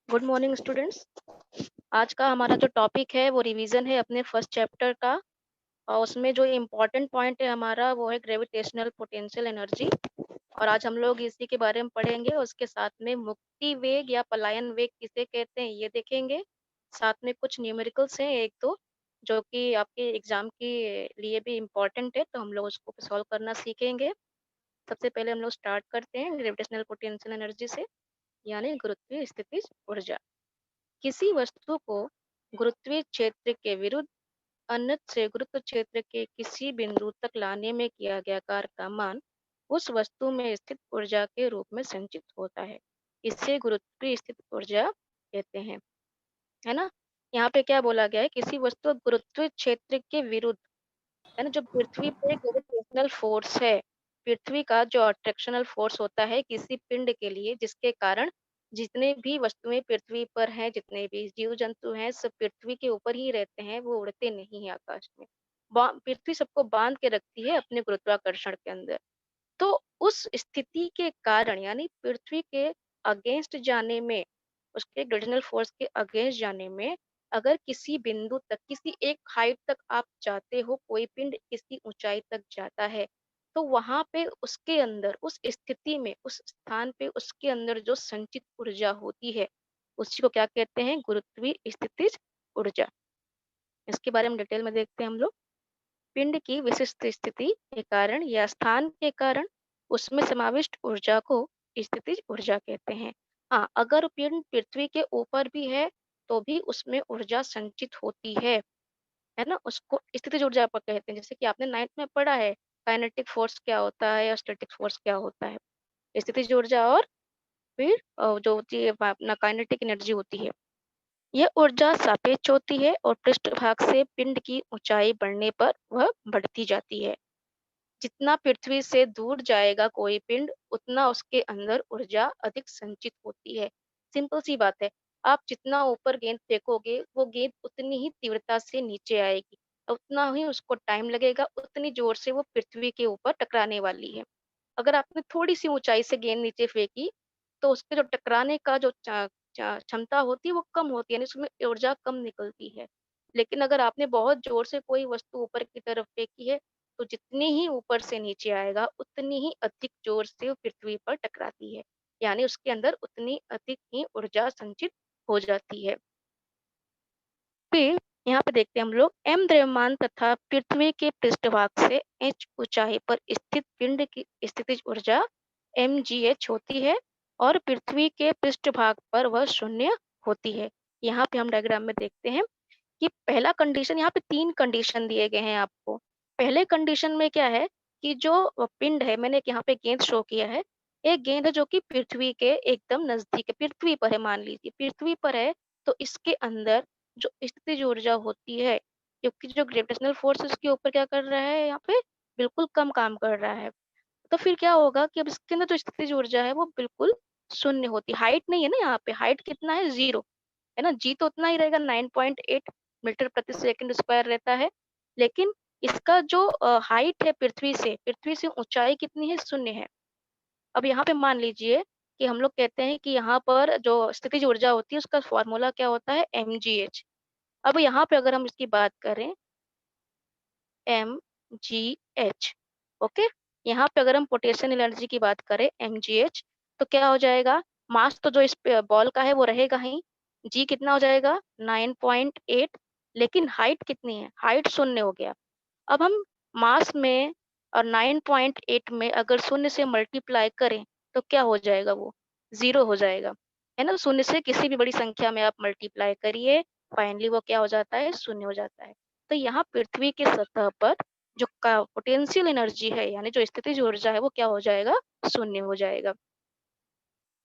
Good morning students. आज का हमारा जो टॉपिक है वो रिवीजन है अपने फर्स्ट चैप्टर का। और उसमें जो इम्पोर्टेंट पॉइंट है हमारा वो है ग्रेविटेशनल पोटेंशियल एनर्जी। और आज हम लोग इसी के बारे में पढ़ेंगे। उसके साथ में मुक्ति वेग या पलायन वेग किसे कहते हैं ये देखेंगे। साथ में कुछ न्यूमेरिकल्स हैं एक दो जो कि आपके एग्जाम के लिए भी इम्पोर्टेंट है, तो हम लोग उसको सॉल्व करना सीखेंगे। सबसे पहले हम लोग स्टार्ट करते हैं ग्रेविटेशनल पोटेंशियल एनर्जी से, यानी गुरुत्वीय स्थितिज ऊर्जा। किसी वस्तु को गुरुत्वीय क्षेत्र के विरुद्ध अन्यत्र से गुरुत्व क्षेत्र के किसी बिंदु तक लाने में किया गया कार्य का मान उस वस्तु में स्थित ऊर्जा के रूप में संचित होता है। इसे गुरुत्वीय स्थित ऊर्जा कहते हैं, है ना। यहाँ पे क्या बोला गया है, किसी वस्तु गुरुत्वीय क्षेत्र के विरुद्ध, है ना। जो पृथ्वी पे ग्रेविटेशनल फोर्स है, पृथ्वी का जो अट्रैक्शनल फोर्स होता है किसी पिंड के लिए, जिसके कारण जितने भी वस्तुएं पृथ्वी पर हैं, जितने भी जीव जंतु हैं, सब पृथ्वी के ऊपर ही रहते हैं, वो उड़ते नहीं हैं आकाश में। पृथ्वी सबको बांध के रखती है अपने गुरुत्वाकर्षण के अंदर। तो उस स्थिति के कारण, यानी पृथ्वी के अगेंस्ट जाने में, उसके ग्रेविटेशनल फोर्स के अगेंस्ट जाने में, अगर किसी बिंदु तक, किसी एक हाइट तक आप जाते हो, कोई पिंड किसी ऊंचाई तक जाता है, तो वहां पे उसके अंदर, उस स्थिति में, उस स्थान पे उसके अंदर जो संचित ऊर्जा होती है, उसी को क्या कहते हैं, गुरुत्वीय स्थितिज ऊर्जा। इसके बारे में डिटेल में देखते हैं हम लोग। पिंड की विशिष्ट स्थिति के कारण या स्थान के कारण उसमें समाविष्ट ऊर्जा को स्थितिज ऊर्जा कहते हैं। हाँ, अगर पिंड पृथ्वी के ऊपर भी है तो भी उसमें ऊर्जा संचित होती है ना, उसको स्थितिज ऊर्जा पर कहते हैं। जैसे कि आपने 9th में पढ़ा है, काइनेटिक फोर्स क्या होता है या स्टैटिक फोर्स क्या होता है। स्थितिज ऊर्जा और फिर जो होती है अपना काइनेटिक एनर्जी होती है, यह ऊर्जा सापेक्ष होती है और पृष्ठभाग से पिंड की ऊंचाई बढ़ने पर वह बढ़ती जाती है। जितना पृथ्वी से दूर जाएगा कोई पिंड, उतना उसके अंदर ऊर्जा अधिक संचित होती है। सिंपल सी बात है। आप जितना ऊपर गेंद फेंकोगे, वो गेंद उतनी ही तीव्रता से नीचे आएगी, उतना ही उसको टाइम लगेगा, उतनी जोर से वो पृथ्वी के ऊपर टकराने वाली है। अगर आपने थोड़ी सी ऊंचाई से गेंद नीचे फेंकी, तो उसके जो टकराने का जो क्षमता होती है वो कम होती है, यानी उसमें ऊर्जा कम निकलती है। लेकिन अगर आपने बहुत जोर से कोई वस्तु ऊपर की तरफ फेंकी है, तो जितनी ही ऊपर से नीचे आएगा, उतनी ही अधिक जोर से वो पृथ्वी पर टकराती है, यानी उसके अंदर उतनी अधिक ही ऊर्जा संचित हो जाती है। फिर यहाँ पे देखते हैं हम लोग, एम द्रव्यमान तथा पृथ्वी के पृष्ठभाग से एच ऊंचाई पर स्थित पिंड की स्थितिज ऊर्जा mgh होती है और पृथ्वी के पृष्ठभाग पर वह शून्य होती है। यहाँ पे हम डायग्राम में देखते हैं कि पहला कंडीशन, यहाँ पे 3 कंडीशन दिए गए हैं आपको। पहले कंडीशन में क्या है कि जो पिंड है, मैंने यहाँ पे गेंद शो किया है, एक गेंद है जो कि पृथ्वी के एकदम नजदीक है, पृथ्वी पर है, मान लीजिए पृथ्वी पर है, तो इसके अंदर जो स्थितिज ऊर्जा होती है, क्योंकि जो ग्रेविटेशनल फोर्स उसके ऊपर क्या कर रहा है, यहाँ पे बिल्कुल कम काम कर रहा है। तो फिर क्या होगा कि अब इसके अंदर जो स्थितिज ऊर्जा है वो बिल्कुल शून्य होती है। हाइट नहीं है ना, यहाँ पे हाइट कितना है, 0 है ना। जी तो उतना ही रहेगा, 9.8 मीटर प्रति सेकंड स्क्वायर रहता है। लेकिन इसका जो हाइट है, पृथ्वी से ऊंचाई कितनी है, 0 है। अब यहाँ पे मान लीजिए कि हम लोग कहते हैं कि यहाँ पर जो स्थितिज ऊर्जा होती है उसका फॉर्मूला क्या होता है, mgh। अब यहाँ पे अगर हम इसकी बात करें, mgh, ओके। यहाँ पे अगर हम पोटेंशियल एनर्जी की बात करें, mgh, तो क्या हो जाएगा, मास तो जो इस बॉल का है वो रहेगा ही, जी कितना हो जाएगा, 9.8। लेकिन हाइट कितनी है, हाइट 0 हो गया। अब हम मास में और 9.8 में अगर 0 से मल्टीप्लाई करें तो क्या हो जाएगा, वो 0 हो जाएगा, है ना। 0 से किसी भी बड़ी संख्या में आप मल्टीप्लाई करिए, फाइनली वो क्या हो जाता है, 0 हो जाता है। तो यहाँ पृथ्वी की सतह पर जो का पोटेंशियल एनर्जी है, यानी जो स्थितिज ऊर्जा है, वो क्या हो जाएगा, 0 हो जाएगा।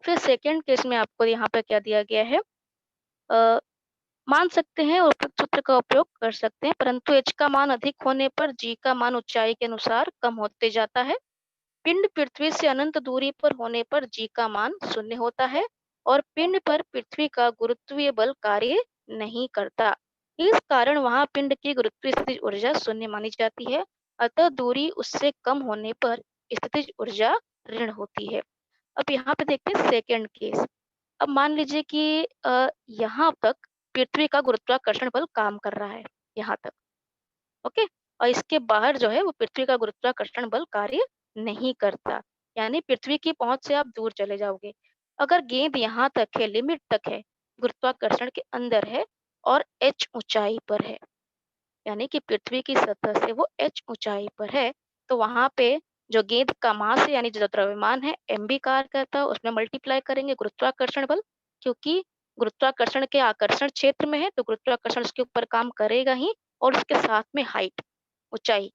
फिर सेकेंड केस में आपको यहाँ पे क्या दिया गया है, अ, मान सकते हैं और उपयुक्त सूत्र का उपयोग कर सकते हैं, परंतु h का मान अधिक होने पर g का मान ऊंचाई के अनुसार कम होते जाता है। पिंड पृथ्वी से अनंत दूरी पर होने पर g का मान 0 होता है और पिंड पर पृथ्वी का गुरुत्वीय बल कार्य नहीं करता। इस कारण वहां पिंड की गुरुत्वीय स्थितिज ऊर्जा 0 मानी जाती है। अतः दूरी उससे कम होने पर स्थितिज ऊर्जा ऋण होती है। अब यहाँ पे देखते हैं सेकेंड केस। अब मान लीजिए कि यहाँ तक पृथ्वी का गुरुत्वाकर्षण बल काम कर रहा है, यहाँ तक, ओके? और इसके बाहर जो है वो पृथ्वी का गुरुत्वाकर्षण बल कार्य नहीं करता, यानी पृथ्वी की पहुँच से आप दूर चले जाओगे। अगर गेंद यहाँ तक है, लिमिट तक है, गुरुत्वाकर्षण के अंदर है और h ऊँचाई पर है, यानी कि पृथ्वी की सतह से वो h ऊँचाई पर है, तो वहाँ पे जो गेंद का मास है यानी जो द्रव्यमान है mb कार्य करता है, उसमें मल्टीप्लाई करेंगे गुरुत्वाकर्षण बल, क्योंकि गुरुत्वाकर्षण के आकर्षण क्षेत्र में है, तो गुरुत्वाकर्षण उसके ऊपर काम करेगा ही और उसके साथ में हाइट, ऊँचाई,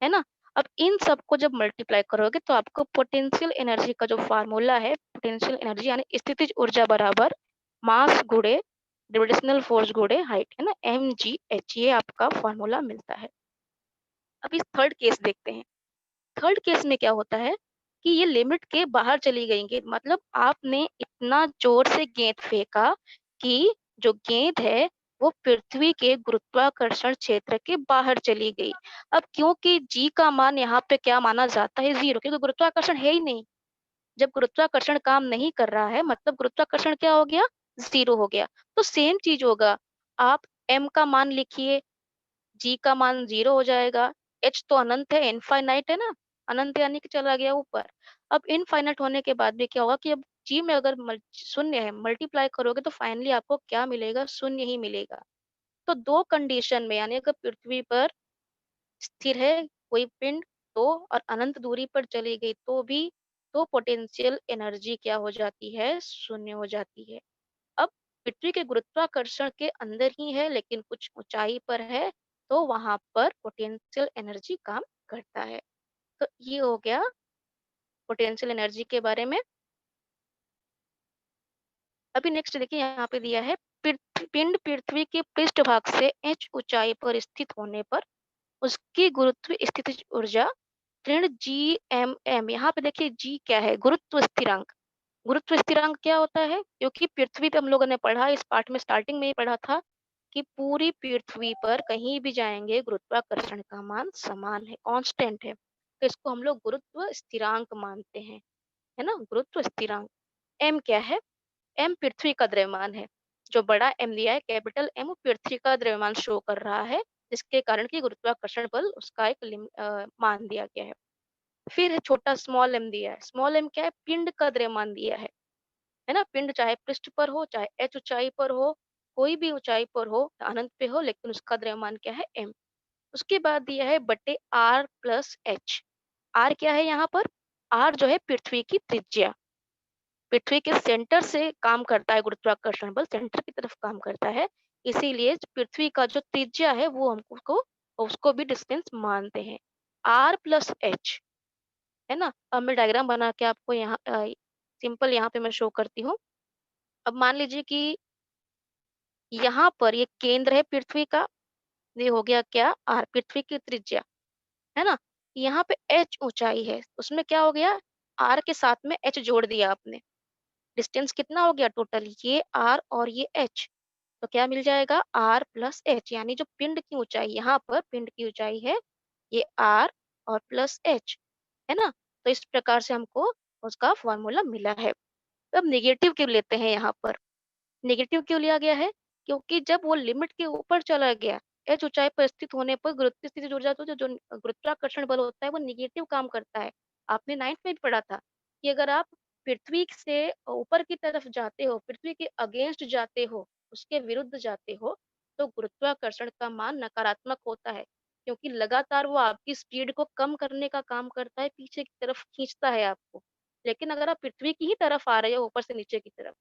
है ना? अब इन सबको जब मल्टीप्लाई करोगे तो आपको पोटेंशियल एनर्जी का जो फ़ॉर्मूला है, पोटेंशियल एनर्जी यानी स्थितिज ऊर्जा बराबर मास गुणे ग्रेविटेशनल फ़ोर्स गुणे हाइट, है ना? mgh ये आपका फ़ॉर्मूला मिलता है। अब इस थर्ड केस देखते हैं। थर्ड केस में क्या होता है कि ये लिमिट के बाहर चली गई गेंद, मतलब आपने इतना जोर से गेंद फेंका कि जो गेंद है वो पृथ्वी के गुरुत्वाकर्षण क्षेत्र के बाहर चली गई। अब क्योंकि जी का मान यहाँ पे क्या माना जाता है, ज़ीरो, क्योंकि गुरुत्वाकर्षण है ही नहीं। जब गुरुत्वाकर्षण काम नहीं कर रहा है मतलब गुरुत्वाकर्षण क्या हो गया? ज़ीरो हो गया। तो सेम चीज़ होगा, आप m का मान लिखिए, जी का मान 0 हो जाएगा, एच तो अनंत है, इनफाइनाइट है ना, अनंत यानी कि चला गया ऊपर। अब इनफाइनाइट होने के बाद भी क्या होगा कि अब जी में अगर शून्य है, मल्टीप्लाई करोगे तो फाइनली आपको क्या मिलेगा? शून्य ही मिलेगा। तो 2 कंडीशन में यानी अगर पृथ्वी पर स्थिर है कोई पिंड तो और अनंत दूरी पर चली गई तो भी, तो पोटेंशियल एनर्जी क्या हो जाती है? शून्य हो जाती है। अब पृथ्वी के गुरुत्वाकर्षण के अंदर ही है लेकिन कुछ ऊंचाई पर है, तो वहां पर पोटेंशियल एनर्जी काम करता है। तो ये हो गया पोटेंशियल एनर्जी के बारे में। अभी नेक्स्ट देखिए यहाँ पे दिया है, पिंड पृथ्वी के पृष्ठभाग से h ऊंचाई पर स्थित होने पर उसकी गुरुत्व स्थितिज ऊर्जा ऋण जी एम एम, यहाँ पे देखिए जी क्या है? गुरुत्व स्थिरांक। गुरुत्व स्थिरांक क्या होता है? क्योंकि पृथ्वी पे हम लोगों ने पढ़ा, इस पाठ में स्टार्टिंग में ही पढ़ा था कि पूरी पृथ्वी पर कहीं भी जाएंगे गुरुत्वाकर्षण का मान समान है, कांस्टेंट है, तो इसको हम लोग गुरुत्व स्थिरांक मानते हैं, है ना? गुरुत्व स्थिरांक। एम क्या है? एम पृथ्वी का द्रव्यमान है, जो बड़ा एम दिया है कैपिटल एम, पृथ्वी का द्रव्यमान शो कर रहा है, जिसके कारण कि गुरुत्वाकर्षण बल उसका एक मान दिया गया है। फिर है छोटा स्मॉल एम दिया है, स्मॉल एम क्या है? पिंड का द्रव्यमान दिया है ना? पिंड चाहे पृष्ठ पर हो, चाहे h ऊंचाई पर हो, कोई भी ऊंचाई पर हो, अनंत पे हो, लेकिन उसका द्रव्यमान क्या है? m। उसके बाद दिया है बटे r प्लस h। r क्या है यहाँ पर? r जो है पृथ्वी की त्रिज्या, पृथ्वी के सेंटर से काम करता है गुरुत्वाकर्षण बल, सेंटर की तरफ काम करता है, इसीलिए पृथ्वी का जो त्रिज्या है वो हमको उसको भी डिस्टेंस मानते हैं, r प्लस h, है ना? अब मैं डायग्राम बना के आपको यहाँ सिंपल यहाँ पे मैं शो करती हूँ। अब मान लीजिए कि यहाँ पर ये केंद्र है पृथ्वी का, ये हो गया क्या? r, पृथ्वी की त्रिज्या, है ना? यहाँ पे h ऊंचाई है, उसमें क्या हो गया? r के साथ में h जोड़ दिया आपने, डिस्टेंस कितना हो गया टोटल? ये r और ये h, तो क्या मिल जाएगा? r प्लस h, यानी जो पिंड की ऊंचाई, यहाँ पर पिंड की ऊंचाई है ये r और प्लस h, है ना? तो इस प्रकार से हमको उसका फॉर्मूला मिला है। अब नेगेटिव क्यों लेते हैं यहाँ पर? नेगेटिव क्यों लिया गया है? क्योंकि जब वो लिमिट के ऊपर चला गया, h ऊंचाई पर स्थित होने पर गुरुत्व स्थितिज ऊर्जा तो जो गुरुत्वाकर्षण बल होता है वो नेगेटिव काम करता है। आपने 9th में भी पढ़ा था कि अगर आप पृथ्वी से ऊपर की तरफ जाते हो, पृथ्वी के अगेंस्ट जाते हो, उसके विरुद्ध जाते हो, तो गुरुत्वाकर्षण का मान नकारात्मक होता है, क्योंकि लगातार वो आपकी स्पीड को कम करने का काम करता है, पीछे की तरफ खींचता है आपको। लेकिन अगर आप पृथ्वी की ही तरफ आ रहे हो ऊपर से नीचे की तरफ,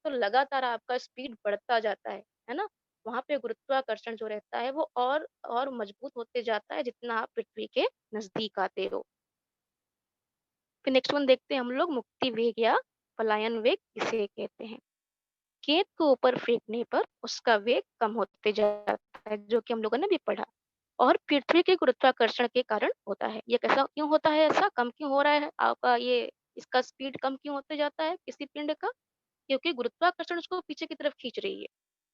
तो लगातार आपका स्पीड बढ़ता जाता है ना? वहाँ पे गुरुत्वाकर्षण जो रहता है वो और मजबूत होते जाता है जितना आप पृथ्वी के नज़दीक आते हो। फिर नेक्स्ट वन देखते हैं हम लोग, मुक्ति वेग या पलायन वेग किसे कहते हैं? गेंद को ऊपर फेंकने पर उसका वेग कम होते जाता है, जो कि हम लोगों ने भी पढ़ा, और पृथ्वी के गुरुत्वाकर्षण के कारण होता है। ये कैसा क्यों होता है? ऐसा कम क्यों हो रहा है आपका ये, इसका स्पीड कम क्यों होते जाता है किसी पिंड का? क्योंकि गुरुत्वाकर्षण उसको पीछे की तरफ खींच रही है।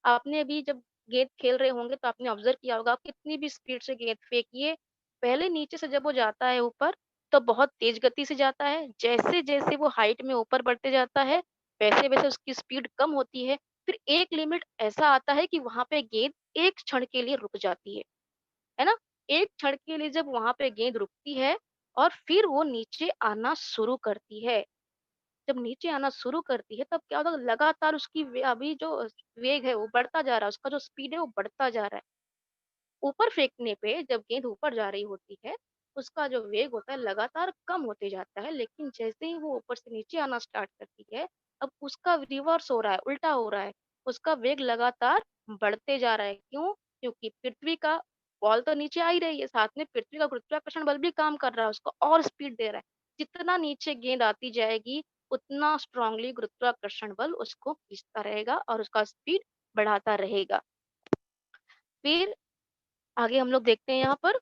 आपने अभी जब गेंद खेल रहे होंगे तो आपने ऑब्जर्व किया होगा, आप कितनी भी स्पीड से गेंद फेंकिए, पहले नीचे से जब वो जाता है ऊपर, तो बहुत तेज गति से जाता है। जैसे-जैसे वो हाइट में ऊपर बढ़ते जाता है, वैसे-वैसे उसकी स्पीड कम होती है, फिर एक लिमिट ऐसा आता है कि वहाँ पे गेंद एक क्षण के लिए रुक जाती है ना? एक क्षण के लिए जब वहाँ पे गेंद रुकती है और फिर वो नीचे आना शुरू करती है। जब नीचे आना शुरू करती है तब क्या होता है लगातार उसकी अभी जो वेग है वो बढ़ता जा रहा है, उसका जो स्पीड है वो बढ़ता जा रहा है। ऊपर फेंकने पे जब गेंद ऊपर जा रही होती है, उसका जो वेग होता है लगातार कम होते जाता है, लेकिन जैसे ही वो ऊपर से नीचे आना स्टार्ट करती है, अब उसका रिवर्स हो रहा है, उल्टा हो रहा है। उसका वेग लगातार बढ़ते जा रहा है। क्यों? क्योंकि पृथ्वी का बॉल तो नीचे आ ही रही है, साथ में पृथ्वी का गुरुत्वाकर्षण बल भी काम कर रहा है, उसको और स्पीड दे रहा है। जितना नीचे गेंद आती जाएगी, उतना स्ट्रांगली गुरुत्वाकर्षण बल उसको खींचता रहेगा और उसका स्पीड बढ़ाता रहेगा। फिर आगे हम लोग देखते हैं यहाँ पर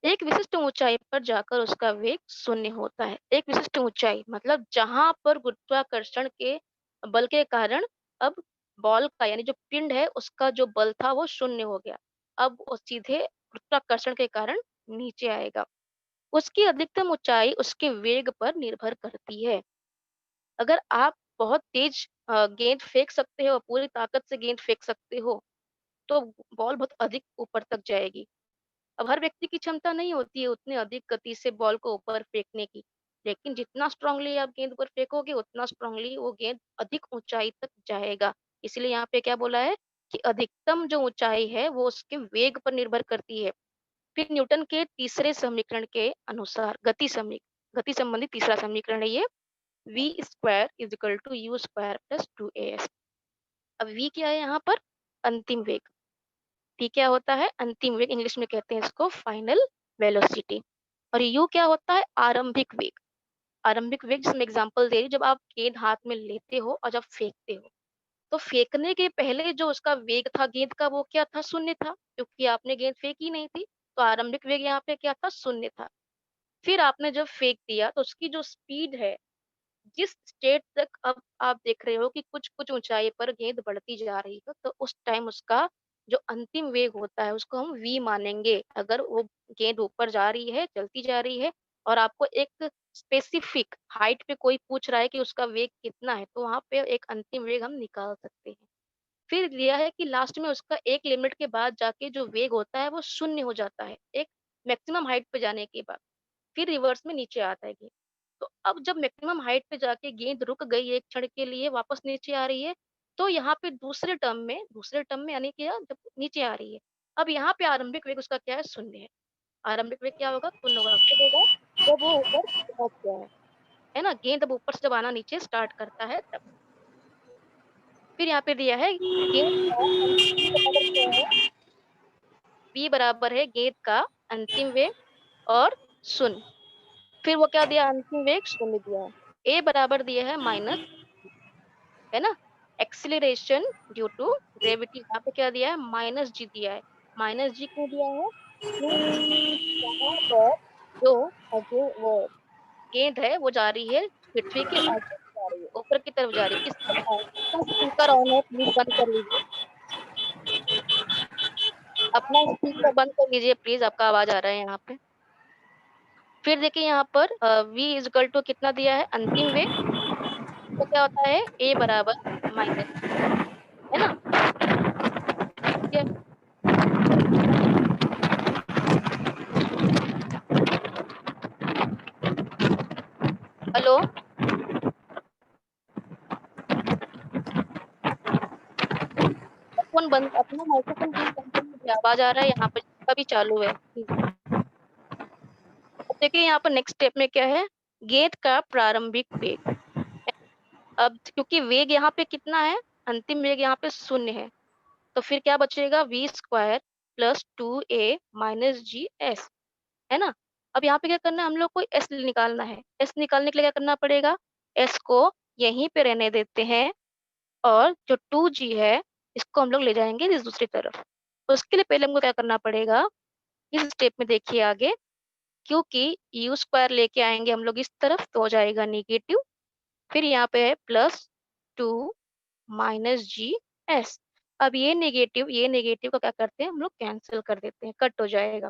एक विशिष्ट ऊंचाई पर जाकर उसका वेग शून्य होता है। एक विशिष्ट ऊंचाई मतलब जहां पर गुरुत्वाकर्षण के बल के कारण अब बॉल का यानी जो पिंड है उसका जो बल था वो शून्य हो गया। अब वो सीधे गुरुत्वाकर्षण के कारण नीचे आएगा। उसकी अधिकतम ऊंचाई उसके वेग पर निर्भर करती है। अगर आप बहुत तेज गेंद फेंक सकते हो, पूरी ताकत से गेंद फेंक सकते हो, तो बॉल बहुत अधिक ऊपर तक जाएगी। अब हर व्यक्ति की क्षमता नहीं होती है उतनी अधिक गति से बॉल को ऊपर फेंकने की, लेकिन जितना स्ट्रांगली आप गेंद ऊपर फेंकोगे उतना स्ट्रांगली वो गेंद अधिक ऊंचाई तक जाएगा। इसलिए यहाँ पे क्या बोला है कि अधिकतम जो ऊंचाई है वो उसके वेग पर निर्भर करती है। फिर न्यूटन के तीसरे समीकरण के अनुसार गति संबंधी तीसरा समीकरण है ये v square is equal to u square plus 2as। अब v क्या है यहाँ पर? अंतिम वेग। टी क्या होता है? अंतिम वेग, इंग्लिश में कहते हैं इसको फाइनल वेलोसिटी। और यू क्या होता है? आरंभिक वेग। आरंभिक वेग जिसमें एग्जांपल दे रही हूँ, जब आप गेंद हाथ में लेते हो और जब फेंकते हो, तो फेंकने के पहले जो उसका वेग था गेंद का वो क्या था? शून्य था, क्योंकि आपने गेंद फेंकी नहीं थी। तो आरंभिक वेग यहाँ पे क्या था? शून्य था। फिर आपने जब फेंक दिया तो उसकी जो स्पीड है, जिस स्टेट तक अब आप देख रहे हो कि कुछ-कुछ ऊँचाई पर गेंद बढ़ती जा रही है, तो उस टाइम उसका जो अंतिम वेग होता है, उसको हम v मानेंगे। अगर वो गेंद ऊपर जा रही है, चलती जा रही है और आपको एक स्पेसिफिक हाइट पे कोई पूछ रहा है कि उसका वेग कितना है, तो वहाँ पे एक अंतिम वेग हम निकाल सकते हैं। फिर दिया है कि लास्ट में उसका एक लिमिट के बाद जाके जो वेग होता है, वो शून्य हो जाता है, एक मैक्सिमम हाइट पे जाने के बाद। फिर रिवर्स में नीचे आता है गेंद। तो अब जब मैक्सिमम हाइट पे जाके गेंद रुक गई एक क्षण के लिए वापस नीचे आ रही है, तो यहाँ पे दूसरे टर्म में यानी कि जब नीचे आ रही है, अब यहाँ पे आरंभिक वेग उसका क्या है? शून्य है। आरंभिक वेग क्या होगा? शून्य होगा। कब होगा? जब वो ऊपर पहुँच गया है ना? गेंद अब ऊपर से जब आना नीचे स्टार्ट करता है तब। फिर यहाँ पे दिया है गेंद का v बराबर क्या है? v बराबर है गेंद का अंतिम वेग और शून्य। फिर वो क्या दिया? अंतिम वेग शून्य दिया है। a बराबर दिया है माइनस, है ना? एक्सीलरेशन ड्यू टू ग्रेविटी यहाँ पे क्या दिया है? माइनस जी दिया है। माइनस जी क्यों दिया है? क्योंकि यहाँ पर जो जो वो गेंद है वो जा रही है पृथ्वी के आगे जा रही है, ऊपर की तरफ जा रही है। इसका आपका स्पीकर ऑन है, प्लीज बंद कर लीजिए। अपना स्पीकर बंद कर लीजिए प्लीज, आपका आवाज आ रहा है यहाँ पे। फिर देखिए यहाँ पर v इज इक्वल टू कितना दिया है? अंतिम वेग। तो क्या होता है? a बराबर माइनस, है ना? ठीक है। हेलो, फोन बंद, अपना माइक्रोफोन प्लीज बंद कर लीजिए, आवाज आ रहा है यहाँ पे, जिसका भी चालू है प्लीज। अब देखिए यहाँ पर नेक्स्ट स्टेप में क्या है? गेंद का प्रारंभिक वेग। अब क्योंकि वेग यहाँ पे कितना है? अंतिम वेग यहाँ पे शून्य है, तो फिर क्या बचेगा? v square plus 2a minus G S, है ना? अब यहाँ पे क्या करना है? हम लोग को s निकालना है। s निकालने के लिए क्या करना पड़ेगा? s को यहीं पे रहने देते हैं और जो 2g है इसको हम लोग ले जाएंगे इस दूसरी तरफ। तो उसके लिए पहले हमको क्या करना पड़ेगा? इस स्टेप में देखिए आगे, क्योंकि u स्क्वायर लेके आएंगे हम लोग इस तरफ तो हो जाएगा नेगेटिव। फिर यहाँ पे है प्लस 2 माइनस जी एस। अब ये नेगेटिव को क्या करते हैं हम लोग? कैंसिल कर देते हैं, कट हो जाएगा।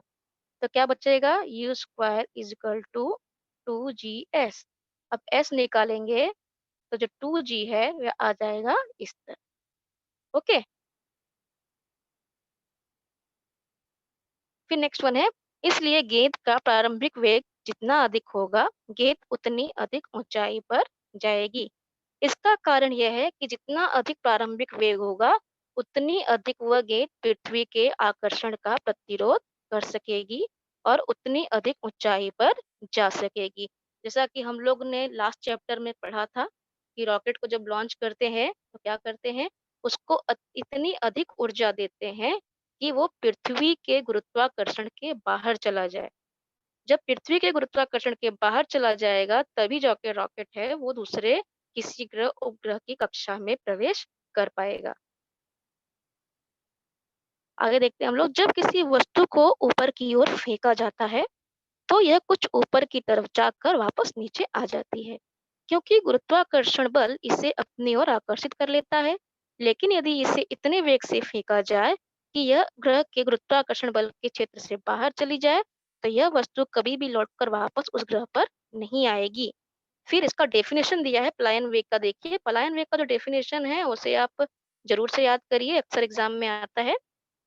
तो क्या बचेगा? U square is equal to 2 g s. अब एस निकालेंगे तो जो 2G है वह आ जाएगा इस तरह। ओके? फिर नेक्स्ट वन है, इसलिए गेंद का प्रारंभिक वेग जितना अधिक होगा, गेंद उतनी अधिक ऊंचाई पर जाएगी। इसका कारण यह है कि जितना अधिक प्रारंभिक वेग होगा, उतनी अधिक वह गेंद पृथ्वी के आकर्षण का प्रतिरोध कर सकेगी और उतनी अधिक ऊंचाई पर जा सकेगी। जैसा कि हम लोग ने लास्ट चैप्टर में पढ़ा था कि रॉकेट को जब लॉन्च करते हैं तो क्या करते हैं, उसको इतनी अधिक ऊर्जा देते हैं कि वो पृथ्वी के गुरुत्वाकर्षण के बाहर चला जाए। जब पृथ्वी के गुरुत्वाकर्षण के बाहर चला जाएगा, तभी जाके रॉकेट है वो दूसरे किसी ग्रह उपग्रह की कक्षा में प्रवेश कर पाएगा। आगे देखते हैं हम लोग, जब किसी वस्तु को ऊपर की ओर फेंका जाता है तो यह कुछ ऊपर की तरफ जाकर वापस नीचे आ जाती है, क्योंकि गुरुत्वाकर्षण बल इसे अपनी ओर आकर्षित कर लेता है। लेकिन यदि इसे इतने वेग से फेंका जाए कि यह ग्रह के गुरुत्वाकर्षण बल के क्षेत्र से बाहर चली जाए, तो यह वस्तु कभी भी लौटकर वापस उस ग्रह पर नहीं आएगी। फिर इसका डेफिनेशन दिया है पलायन वेग का। देखिए, पलायन वेग का जो डेफिनेशन है उसे आप जरूर से याद करिए, अक्सर एग्जाम में आता है।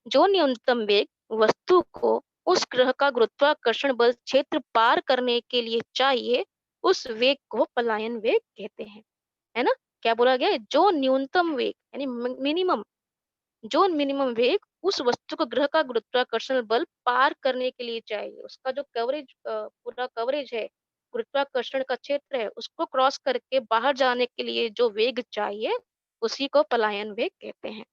जो न्यूनतम वेग वस्तु को उस ग्रह का गुरुत्वाकर्षण बल क्षेत्र पार करने के लिए चाहिए, उस वेग को पलायन वेग कहते हैं। है ना? क्या बोला गया है? जो न्यूनतम वेग यानी मिनिमम, जो मिनिमम वेग उस वस्तु को ग्रह का गुरुत्वाकर्षण बल पार करने के लिए चाहिए, उसका जो कवरेज पूरा कवरेज है, गुरुत्वाकर्षण का क्षेत्र है, उसको क्रॉस करके बाहर जाने के लिए जो वेग चाहिए, उसी को पलायन वेग कहते हैं।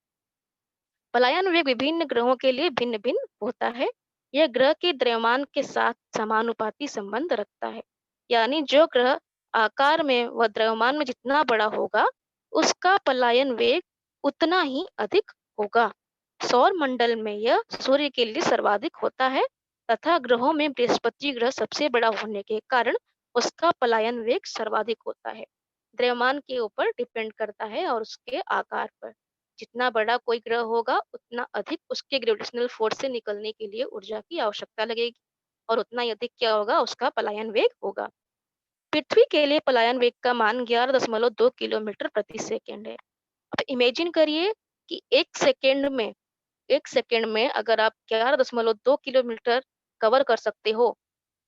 पलायन वेग विभिन्न ग्रहों के लिए भिन्न-भिन्न होता है। यह ग्रह के द्रव्यमान के साथ समानुपाती संबंध रखता है। यानी जो ग्रह आकार में व द्रव्यमान में जितना बड़ा होगा, उसका पलायन वेग उतना ही अधिक होगा। सौर मंडल में यह सूर्य के लिए सर्वाधिक होता है तथा ग्रहों में बृहस्पति ग्रह सबसे बड़ा होने के कारण उसका पलायन वेग सर्वाधिक होता है। द्रव्यमान के ऊपर डिपेंड करता है और उसके आकार पर। जितना बड़ा कोई ग्रह होगा, उतना अधिक उसके ग्रेविटेशनल फोर्स से निकलने के लिए ऊर्जा की आवश्यकता लगेगी और उतना ही अधिक क्या होगा, उसका पलायन वेग होगा। पृथ्वी के लिए पलायन वेग का मान 11.2 किलोमीटर प्रति सेकंड है। अब इमेजिन करिए कि 1 सेकंड में अगर आप 11.2 किलोमीटर कवर कर सकते हो,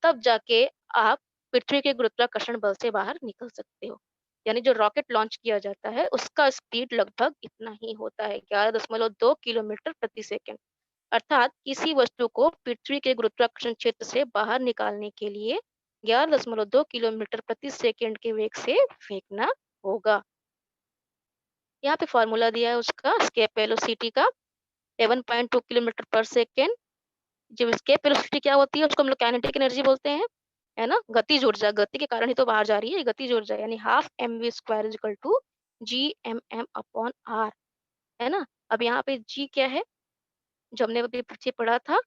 तब जाके आप पृथ्वी के गुरुत्वाकर्षण बल से बाहर निकल सकते हो। यानी जो रॉकेट लॉन्च किया जाता है, उसका स्पीड लगभग इतना ही होता है, 11.2 किलोमीटर प्रति सेकंड। अर्थात किसी वस्तु को पृथ्वी के गुरुत्वाकर्षण क्षेत्र से बाहर निकालने के लिए 11.2 किलोमीटर प्रति सेकंड के वेग से फेंकना होगा। यहाँ पे फॉर्मूला दिया है उसका, एस्केप वेलोसिटी का, 11.2 किलोमीटर पर सेकंड। जब एस्केप वेलोसिटी क्या होती है, उसको हम लोग काइनेटिक एनर्जी बोलते हैं, है ना? गतिज ऊर्जा, गति के कारण ही तो बाहर जा रही है, ये गतिज ऊर्जा यानी half mv square is equal to gmm upon r, है ना? अब यहाँ पे g क्या है, जो हमने अभी पीछे पढ़ा था,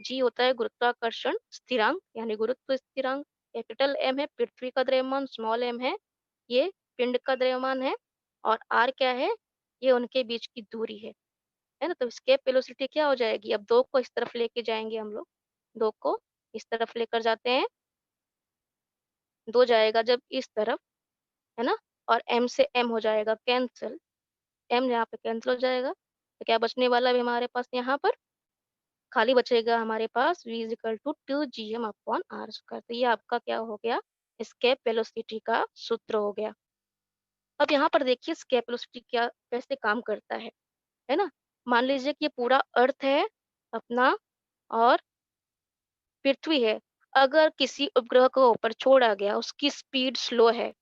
g होता है गुरुत्वाकर्षण स्थिरांक यानी गुरुत्व स्थिरांक। कैपिटल M है पृथ्वी का द्रव्यमान, स्मॉल m है ये पिंड का द्रव्यमान है, और r क्या है, ये उनके बीच की दूरी है ना? तो एस्केप वेलोसिटी क्या हो जाएगी, अब 2 को इस तरफ लेके जाएंगे हम लोग, 2 को इस तरफ लेकर जाते हैं, 2 जाएगा जब इस तरफ, है ना? और m से m हो जाएगा कैंसल, m यहाँ पे कैंसल हो जाएगा, तो क्या बचने वाला है हमारे पास यहाँ पर? खाली बचेगा हमारे पास v is equal to 2gm upon r square. तो ये आपका क्या हो गया, एस्केप वेलोसिटी का सूत्र हो गया। अब यहाँ पर देखिए एस्केप वेलोसिटी क्या कैसे काम करता है ना? मान लीजिए कि ये पूरा अर्थ है अपना और पृथ्वी है। अगर किसी उपग्रह को ऊपर छोड़ा गया, उसकी स्पीड स्लो है,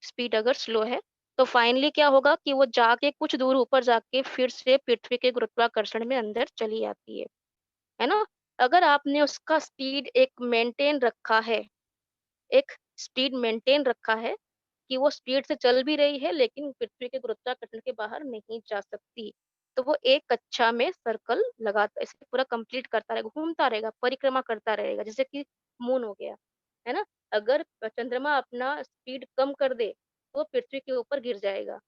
स्पीड अगर स्लो है, तो फाइनली क्या होगा कि वो जाके कुछ दूर ऊपर जाके फिर से पृथ्वी के गुरुत्वाकर्षण में अंदर चली आती है ना? अगर आपने उसका स्पीड एक स्पीड मेंटेन रखा है कि वो स्पीड से चल भी रही है लेकिन पृथ्वी के गुरुत्वाकर्षण के बाहर नहीं जा सकती, तो वो एक कक्षा में सर्कल लगाता ऐसे पूरा कंप्लीट करता रहेगा, घूमता रहेगा, परिक्रमा करता रहेगा, जैसे कि मून हो गया, है ना? अगर चंद्रमा अपना स्पीड कम कर दे, तो पृथ्वी के ऊपर गिर जाएगा,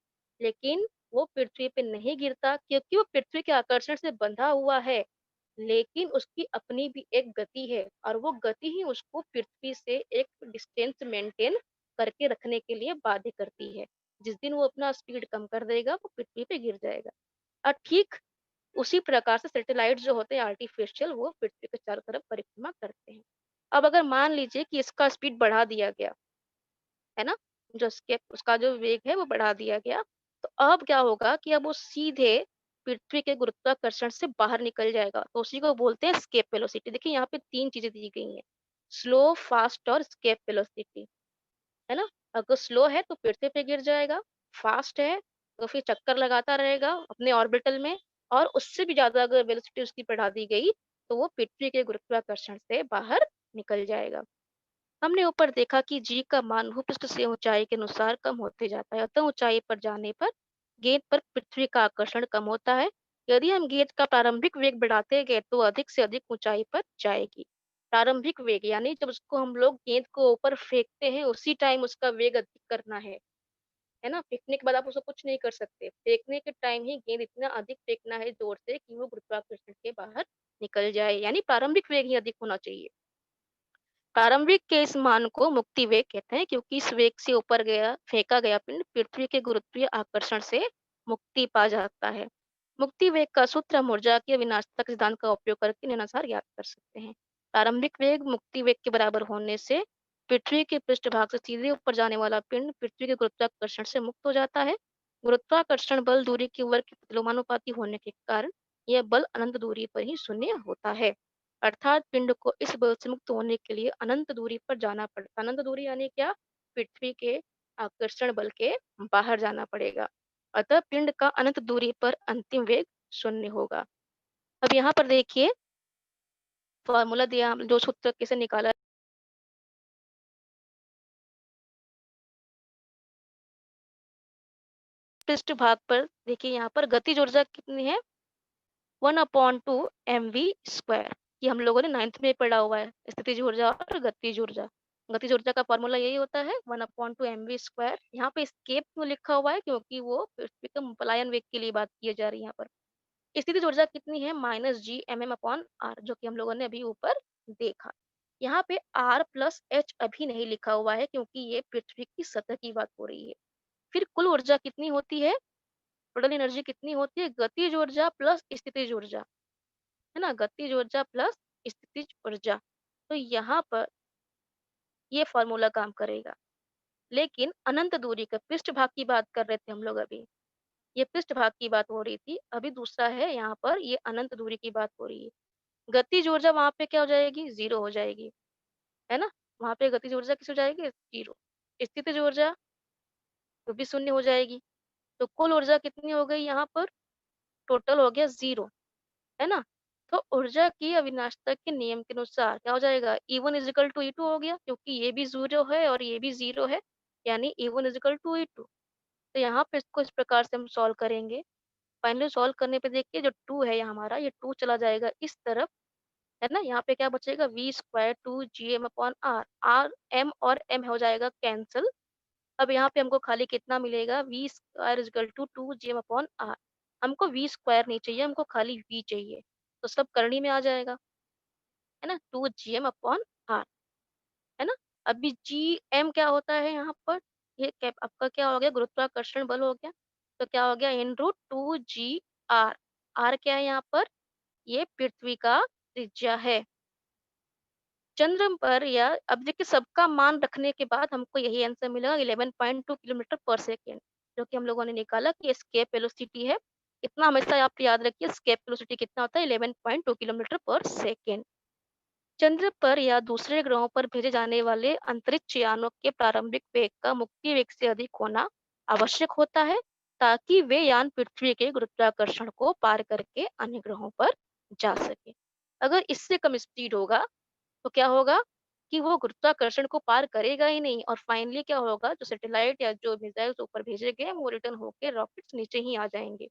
लेकिन वो पृथ्वी पे नहीं गिरता क्योंकि वो पृथ्वी के आकर्षण से बंधा हुआ है, लेकिन उसकी अपनी भी एक गति है और वो गति ही उसको पृथ्वी से एक डिस्टेंस मेंटेन करके रखने के लिए बाध्य करती है। जिस दिन वो अपना स्पीड कम कर देगा, वो पृथ्वी पे गिर जाएगा। ठीक उसी प्रकार से सैटेलाइट जो होते हैं आर्टिफिशियल वो पृथ्वी के चारों तरफ परिक्रमा करते हैं। अब अगर मान लीजिए कि इसका स्पीड बढ़ा दिया गया, है ना? जो उसके उसका जो वेग है वो बढ़ा दिया गया, तो अब क्या होगा कि अब वो सीधे पृथ्वी के गुरुत्वाकर्षण से बाहर निकल जाएगा। तो उसी को बोलते हैं एस्केप वेलोसिटी। देखिए यहाँ पे 3 चीज़ें दी गई हैं, स्लो, फास्ट और एस्केप वेलोसिटी, है ना? अगर स्लो है तो पृथ्वी पे गिर जाएगा, फास्ट है तो फिर चक्कर लगाता रहेगा अपने ऑर्बिटल में और उससे भी ज़्यादा अगर वेलोसिटी उसकी बढ़ा दी गई, तो वो पृथ्वी के गुरुत्वाकर्षण से बाहर निकल जाएगा। हमने ऊपर देखा कि जी का मान भूपृष्ठ से ऊंचाई के अनुसार कम होते जाता है, अतः ऊंचाई पर जाने पर गेंद पर पृथ्वी का आकर्षण कम होता है। यदि हम गेंद का प्रारंभिक वेग बढ़ाते गए तो अधिक से अधिक ऊंचाई पर जाएगी। प्रारंभिक वेग यानी जब उसको हम लोग गेंद को ऊपर फेंकते हैं उसी टाइम उसका वेग अधिक करना है ना? फेंकने के बाद आप उसको कुछ नहीं कर सकते। फेंकने के टाइम ही गेंद इतना अधिक फेंकना है जोर से कि वो गुरुत्वाकर्षण के बाहर निकल जाए, यानी प्रारंभिक वेग ही अधिक होना चाहिए। प्रारंभिक के इस मान को मुक्ति वेग कहते हैं क्योंकि इस वेग से ऊपर गया फेंका गया पिंड पृथ्वी के गुरुत्वीय आकर्षण से मुक्ति पा जाता है। मुक्ति वेग का सूत्र हम ऊर्जा के विनाशक सिद्धांत का उपयोग करके निम्नानुसार ज्ञात कर सकते हैं। प्रारंभिक वेग मुक्ति वेग के बराबर होने से पृथ्वी के पृष्ठभाग से सीधे ऊपर जाने वाला पिंड पृथ्वी के गुरुत्वाकर्षण से मुक्त हो जाता है। गुरुत्वाकर्षण बल दूरी के वर्ग के प्रतिलोमानुपाती होने के कारण यह बल अनंत दूरी पर ही शून्य होता है। अर्थात पिंड को इस बल से मुक्त होने के लिए अनंत दूरी पर जाना पड़ता। अनंत दूरी यानी क्या? पृथ्वी के आकर्षण बल के बाहर जाना पड़ेगा। अतः पिंड का अनंत दूरी पर अंतिम वेग शून्य होगा। अब यहाँ पर देखिए फॉर्मूला दिया जो सूत्र कैसे निकाला। पृष्ठ भाग पर देखिए यहाँ पर गतिज ऊर्जा कितनी है? 1/2 mv²। ये हम लोगों ने 9th में पढ़ा हुआ है, स्थितिज ऊर्जा और गतिज ऊर्जा। गतिज ऊर्जा का फॉर्मूला यही होता है 1/2 mv²। यहाँ पे एस्केप क्यों लिखा हुआ है? क्योंकि वो पृथ्वी के पलायन वेग के लिए बात की जा रही है यहाँ पर। स्थितिज ऊर्जा कितनी है? -g/mm/r, जो कि हम लोगों ने अभी ऊपर देखा। यहाँ पे r+h अभी नहीं लिखा हुआ है क्योंकि ये पृथ्वी की सतह की बात हो रही है। फिर कुल ऊर्जा कितनी होती है? टोटल एनर्जी कितनी होती है? गतिज ऊर्जा प्लस स्थितिज ऊर्जा, है ना? गतिज ऊर्जा प्लस स्थितिज ऊर्जा। तो यहाँ पर ये फॉर्मूला काम करेगा। लेकिन अनंत दूरी का पृष्ठभाग की बात कर रहे थे हम लोग अभी। ये पृष्ठभाग की बात हो रही थी। अभी दूसरा है यहाँ पर ये अनंत दूरी की बात हो रही है। गतिज ऊर्जा वहाँ पे क्या हो जाएगी? 0 हो जाएगी, है ना? वहाँ पे गतिज ऊर्जा किस हो जाएगी? 0। स्थितिज ऊर्जा वो भी शून्य हो जाएगी। तो कुल ऊर्जा कितनी हो गई यहाँ पर? टोटल हो गया 0, है ना? तो ऊर्जा की अविनाशता के नियम के अनुसार क्या हो जाएगा? E1 इज़िकल टू E2 हो गया क्योंकि ये भी 0 है और ये भी 0 है, यानी E1 इज़िकल टू E2। तो यहाँ पे इसको इस प्रकार से हम सॉल्व करेंगे। फाइनली सॉल्व करने पे देखिए जो 2 है ये हमारा, ये 2 चला जाएगा इस तरफ, है ना? यहाँ पे क्या बचेगा? v² 2gm/r। r m और m हो जाएगा कैंसल। अब यहाँ पे हमको खाली कितना मिलेगा? v² is equal to 2gm/r। हमको v² नहीं चाहिए, हमको खाली v चाहिए। तो सब करनी में आ जाएगा, है ना? 2gm/r, है ना? अभी gm क्या होता है यहाँ पर? ये कैप आपका क्या हो गया? गुरुत्वाकर्षण बल हो गया। तो क्या हो गया? इन रूट 2g r। r क्या है यहाँ पर? ये पृथ्वी का त्रिज्या है। चंद्र पर या अब देखिए सबका मान रखने के बाद हमको यही आंसर मिला 11.2 किलोमीटर पर सेकेंड, जो कि हम लोगों ने निकाला कि एस्केप वेलोसिटी है। इतना हमेशा आप याद रखिए, एस्केप वेलोसिटी कितना होता है? 11.2 किलोमीटर पर सेकेंड। चंद्र पर या दूसरे ग्रहों पर भेजे जाने वाले अंतरिक्ष यानों के प्रारंभिक वेग का मुक्ति वेग से अधिक होना आवश्यक होता है ताकि वे यान पृथ्वी के गुरुत्वाकर्षण को पार करके अन्य ग्रहों पर जा सके। अगर इससे कम स्पीड होगा तो क्या होगा कि वो गुरुत्वाकर्षण को पार करेगा ही नहीं और फाइनली क्या होगा? जो सैटेलाइट या जो मिसाइल्स ऊपर भेजे गए हैं वो रिटर्न होके रॉकेट्स नीचे ही आ जाएंगे।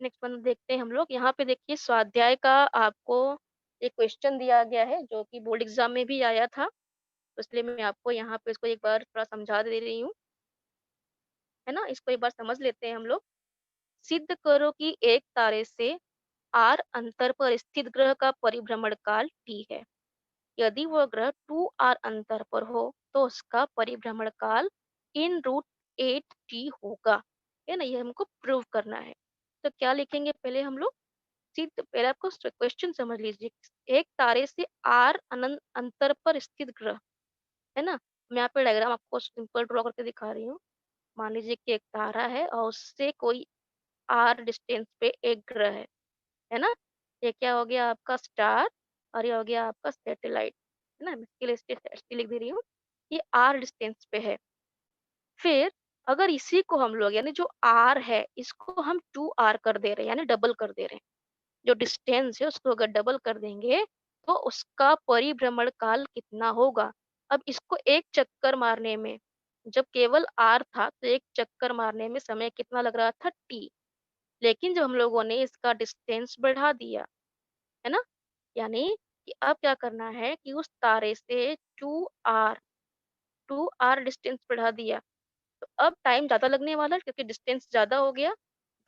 नेक्स्ट वन देखते हैं हम लोग। यहाँ पे देखिए स्वाध्याय का आपको एक क्वेश्चन दिया गया है जो कि बोर्ड एग्जाम में भी आया था, तो इसलिए मैं आपको यहाँ पे इसको एक बार थोड़ा समझा दे रही हूँ, है ना? इसको एक बार समझ लेते हैं हम लोग। सिद्ध करो कि एक तारे से आर अंतर पर स्थित ग्रह का परिभ्रमण काल टी है। यदि वह ग्रह 2 आर अंतर पर हो तो उसका परिभ्रमण काल इन रूट 8t होगा, है ना? ये हमको प्रूव करना है। तो क्या लिखेंगे पहले हम लोग? पहले आपको क्वेश्चन समझ लीजिए। एक तारे से r अनंत अंतर पर स्थित ग्रह, है ना? मैं यहाँ पे डायग्राम आपको सिंपल ड्रॉ करके दिखा रही हूँ। मान लीजिए कि एक तारा है और उससे कोई r डिस्टेंस पे एक ग्रह है ना? ये क्या हो गया आपका स्टार और ये हो गया आपका सैटेलाइट, है ना? मैं इसके लिए ऐसे लिख दे रही हूँ। ये r डिस्टेंस पे है। फिर अगर इसी को हम लोग यानी जो r है इसको हम 2r कर दे रहे हैं यानी डबल कर दे रहे हैं। जो डिस्टेंस है उसको अगर डबल कर देंगे तो उसका परिभ्रमण काल कितना होगा? अब इसको एक चक्कर मारने में जब केवल r था तो एक चक्कर मारने में समय कितना लग रहा था t। लेकिन जब हम लोगों ने इसका डिस्टेंस बढ़ा दिया, है ना? यानी कि अब क्या करना है कि उस तारे से 2r 2r डिस्टेंस बढ़ा दिया तो अब टाइम ज़्यादा लगने वाला है क्योंकि डिस्टेंस ज़्यादा हो गया,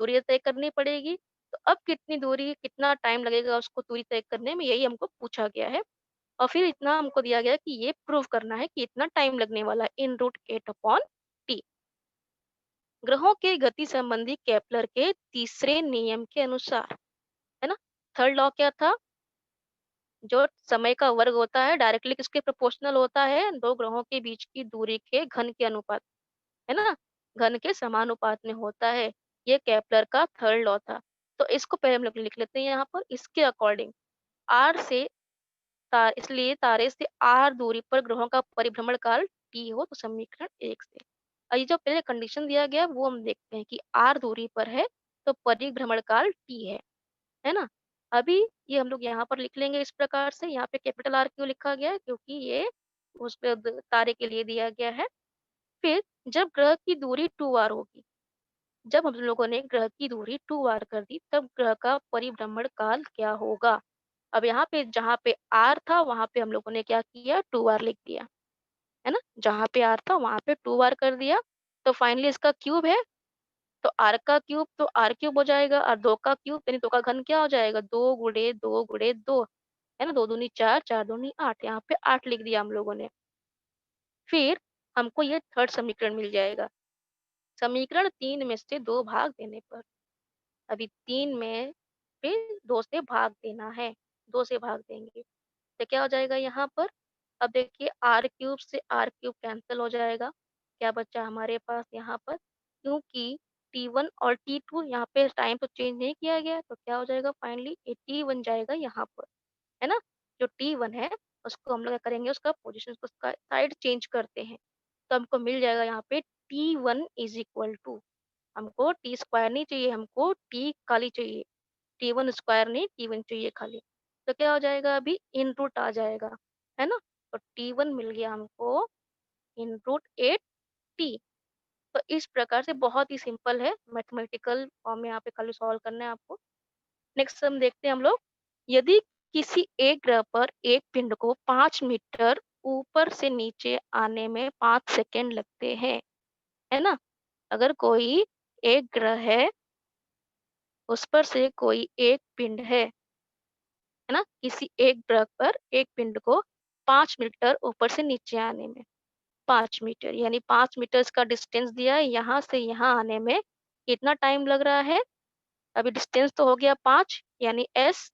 दूरी तय करनी पड़ेगी। तो अब कितनी दूरी कितना टाइम लगेगा उसको दूरी तय करने में यही हमको पूछा गया है। और फिर इतना हमको दिया गया है कि ये प्रूव करना है कि इतना टाइम लगने वाला है इन रूट 8 अपॉन टी। ग्रहों के गति संबंधी केपलर के तीसरे नियम के अनुसार, है ना? थर्ड लॉ क्या था? जो समय का वर्ग होता है डायरेक्टली किसके प्रोपोर्शनल होता है? दो ग्रहों के बीच की दूरी के घन के अनुपात, है ना? घन के समानुपात में होता है। ये केपलर का थर्ड लॉ था। तो इसको पहले हम लोग लिख लेते हैं यहाँ पर। इसके अकॉर्डिंग r से इसलिए तारे से r दूरी पर ग्रहों का परिभ्रमण काल t हो तो समीकरण 1 से। और ये जो पहले कंडीशन दिया गया है वो हम देखते हैं कि r दूरी पर है तो परिभ्रमण काल t है ना? अभी ये हम लोग यहाँ पर लिख लेंगे इस प्रकार से। यहाँ पे कैपिटल R क्यों लिखा गया है? क्योंकि ये उस पे तारे के लिए दिया गया है। फिर जब ग्रह की दूरी 2r होगी, जब हम लोगों ने ग्रह की दूरी 2r कर दी तब ग्रह का परिभ्रमण काल क्या होगा? अब यहाँ पे जहाँ पे r था वहाँ पे हम लोगों ने क्या किया 2r लिख दिया, है ना? जहाँ पे r था वहाँ पे 2r कर दिया। तो फाइनली इसका क्यूब है तो r का क्यूब तो r क्यूब हो जाएगा और 2 का क्यूब यानी 2 का घन क्या हो जाएगा 2 गुणे 2 गुणे 2, है ना? 2 दूनी 4 4 दूनी 8, यहाँ पे 8 लिख दिया हम लोगों ने। फिर हमको ये थर्ड समीकरण मिल जाएगा। समीकरण 3 में से 2 भाग देने पर, अभी 3 में फिर 2 से भाग देना है, 2 से भाग देंगे तो क्या हो जाएगा यहाँ पर? अब देखिए r क्यूब से r क्यूब कैंसिल हो जाएगा। क्या बचा हमारे पास यहाँ पर? क्योंकि t1 और t2 यहाँ पे टाइम तो चेंज नहीं किया गया है, तो क्या हो जाएगा फाइनली ये t बन जाएगा यहाँ पर, है ना? जो t1 है उसको हम लोग क्या करेंगे उसका पोजीशन उसका साइड चेंज करते हैं। तो हमको मिल जाएगा यहाँ पे t1 इज इक्वल टू, हमको टी स्क्वायर नहीं चाहिए, हमको टी खाली चाहिए। टी1 स्क्वायर नहीं टी1 चाहिए खाली। तो क्या हो जाएगा अभी इन रूट आ जाएगा, है ना? तो टी1 मिल गया हमको इन रूट 8t। तो इस प्रकार से बहुत ही सिंपल है, मैथमेटिकल फॉर्म में यहाँ पे खाली सॉल्व करना है आपको। नेक्स्ट हम देखते हैं हम लोग, यदि किसी एक ग्रह पर एक पिंड को 5 मीटर ऊपर से नीचे आने में 5 सेकंड लगते हैं, है ना? अगर कोई एक ग्रह है उस पर से कोई एक पिंड है ना? किसी एक ग्रह पर एक पिंड को 5 मीटर ऊपर से नीचे आने में 5 मीटर यानी 5 मीटर्स का डिस्टेंस दिया है, यहाँ से यहाँ आने में कितना टाइम लग रहा है? अभी डिस्टेंस तो हो गया 5 यानी s,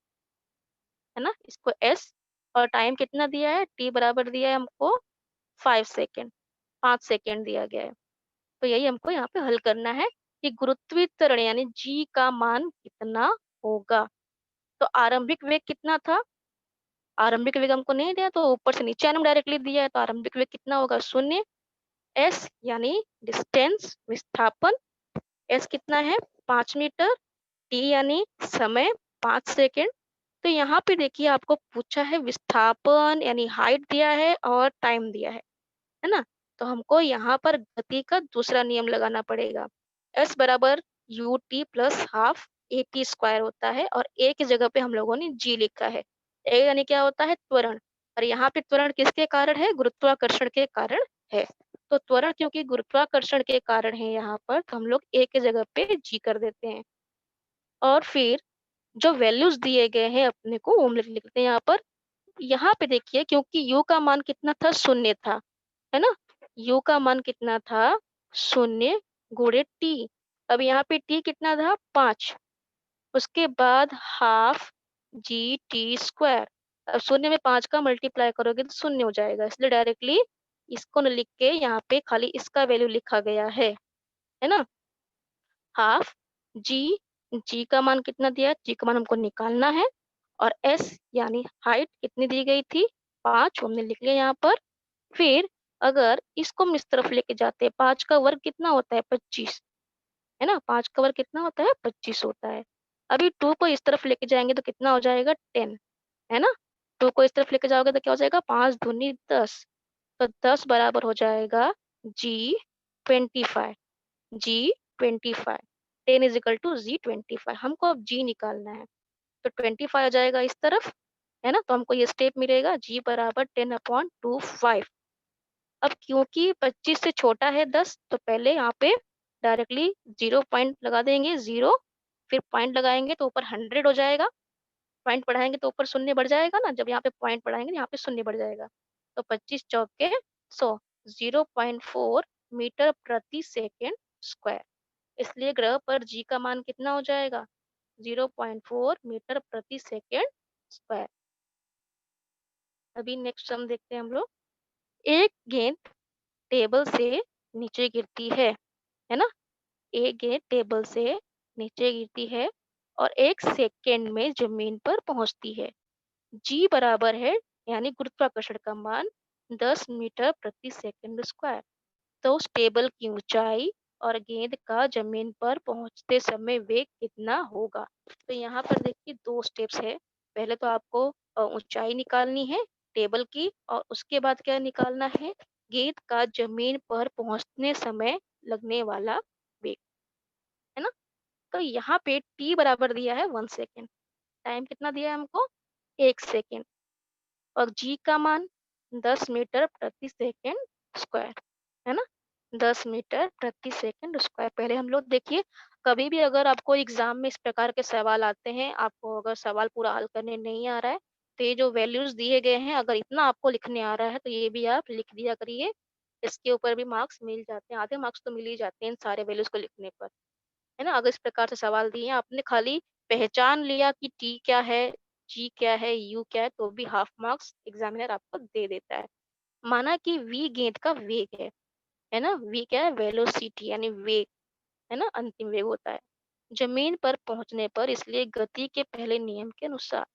है ना? इसको s और टाइम कितना दिया है? t बराबर दिया है हमको 5 सेकंड, 5 सेकंड दिया गया है। तो यही हमको यहाँ पे हल करना है कि गुरुत्वीय त्वरण यानी g का मान कितना होगा? तो आरंभिक वेग कितना था? आरंभिक वेग हमको नहीं दिया तो ऊपर से नीचे आने में डायरेक्टली दिया है तो आरंभिक वेग कितना होगा? 0। s यानी डिस्टेंस विस्थापन, s कितना है? 5 मीटर, t यानी समय 5 सेकंड। तो यहाँ पे देखिए आपको पूछा है विस्थापन यानी हाइट दिया है और टाइम दिया है ना? तो हमको यहाँ पर गति का दूसरा नियम लगाना पड़ेगा। s बराबर ut plus half at square होता है और a की जगह पे हम लोगों ने g लिखा है। a यानी क्या होता है? त्वरण। और यहाँ पे त्वरण किसके कारण है? गुरुत्वाकर्षण के कारण है। तो त्वरण क्योंकि गुरुत्वाकर्षण के कारण है यहाँ पर तो हम लोग a की जगह पे g कर देते हैं। और फिर जो वैल्यूज दिए गए हैं अपने को वो हम लिख लेते हैं यहाँ पर। यहाँ पे देखिए क्योंकि u का मान कितना था? 0 था। है ना? u का मान कितना था? 0 गुणे t। अब यहाँ पे t कितना था? 5। उसके बाद हाफ जी टी स्क्वायर। अब 0 में 5 का मल्टीप्लाई करोगे तो 0 हो जाएगा, इसलिए डायरेक्टली इसको न लिख के यहाँ पे खाली इसका वैल्यू लिखा गया है ना? हाफ जी, जी का मान कितना दिया है? जी का मान हमको निकालना है। और एस यानी हाइट कितनी दी गई थी? 5 हमने लिख लिया यहाँ पर। फिर अगर इसको हम इस तरफ लेके जाते हैं, 5 का वर्ग कितना होता है? 25, है ना? 5 का वर्ग कितना होता है? 25 होता है। अभी 2 को इस तरफ लेके जाएंगे तो कितना हो जाएगा? 10, है ना? 2 को इस तरफ लेके जाओगे तो क्या हो जाएगा? 5 दूनी 10, तो 10 बराबर हो जाएगा जी 25। जी 25, 10 इज इक्वल टू जी 25। हमको अब जी निकालना है, तो 25 आ जाएगा इस तरफ, है ना? तो हमको ये स्टेप मिलेगा जी बराबर 10/25। अब क्योंकि 25 से छोटा है 10, तो पहले यहाँ पे डायरेक्टली 0 पॉइंट लगा देंगे, 0। फिर पॉइंट लगाएंगे तो ऊपर 100 हो जाएगा। पॉइंट बढ़ाएंगे तो ऊपर शून्य बढ़ जाएगा ना, जब यहाँ पे पॉइंट बढ़ाएंगे यहाँ पे शून्य बढ़ जाएगा। तो 25 चौके 100, 0.4 मीटर प्रति सेकेंड स्क्वायर। इसलिए ग्रह पर जी का मान कितना हो जाएगा? 0.4 मीटर प्रति सेकेंड स्क्वायर। अभी नेक्स्ट सम देखते हैं हम लोग। एक गेंद टेबल से नीचे गिरती है ना? एक गेंद टेबल से नीचे गिरती है और 1 सेकेंड में जमीन पर पहुंचती है। जी बराबर है, यानी गुरुत्वाकर्षण का मान 10 मीटर प्रति सेकंड स्क्वायर। तो उस टेबल की ऊंचाई और गेंद का जमीन पर पहुंचते समय वेग कितना होगा? तो यहाँ पर देखिए 2 स्टेप्स है। पहले तो आपको ऊंचाई निकालनी है टेबल की, और उसके बाद क्या निकालना है? गेंद का जमीन पर पहुंचने समय लगने वाला वेग, है ना? तो यहाँ पे टी बराबर दिया है 1 सेकेंड। टाइम कितना दिया है हमको? 1 सेकेंड। और जी का मान 10 मीटर प्रति सेकंड स्क्वायर, है ना? 10 मीटर प्रति सेकंड स्क्वायर। पहले हम लोग देखिए, कभी भी अगर आपको एग्जाम में इस प्रकार के सवाल आते हैं, आपको अगर सवाल पूरा हल करने नहीं आ रहा है, तो ये जो वैल्यूज दिए गए हैं, अगर इतना आपको लिखने आ रहा है तो ये भी आप लिख दिया करिए। इसके ऊपर भी मार्क्स मिल जाते हैं, आधे मार्क्स तो मिल ही जाते हैं इन सारे वैल्यूज को लिखने पर, है ना? अगर इस प्रकार से सवाल दिए हैं, आपने खाली पहचान लिया कि टी क्या है, जी क्या है, यू क्या है, तो भी हाफ मार्क्स एग्जामिनर आपको दे देता है। माना कि वी गेंद का वेग है ना? वी क्या है? वेलोसिटी यानी वेग, है ना? अंतिम वेग होता है जमीन पर पहुंचने पर। इसलिए गति के पहले नियम के अनुसार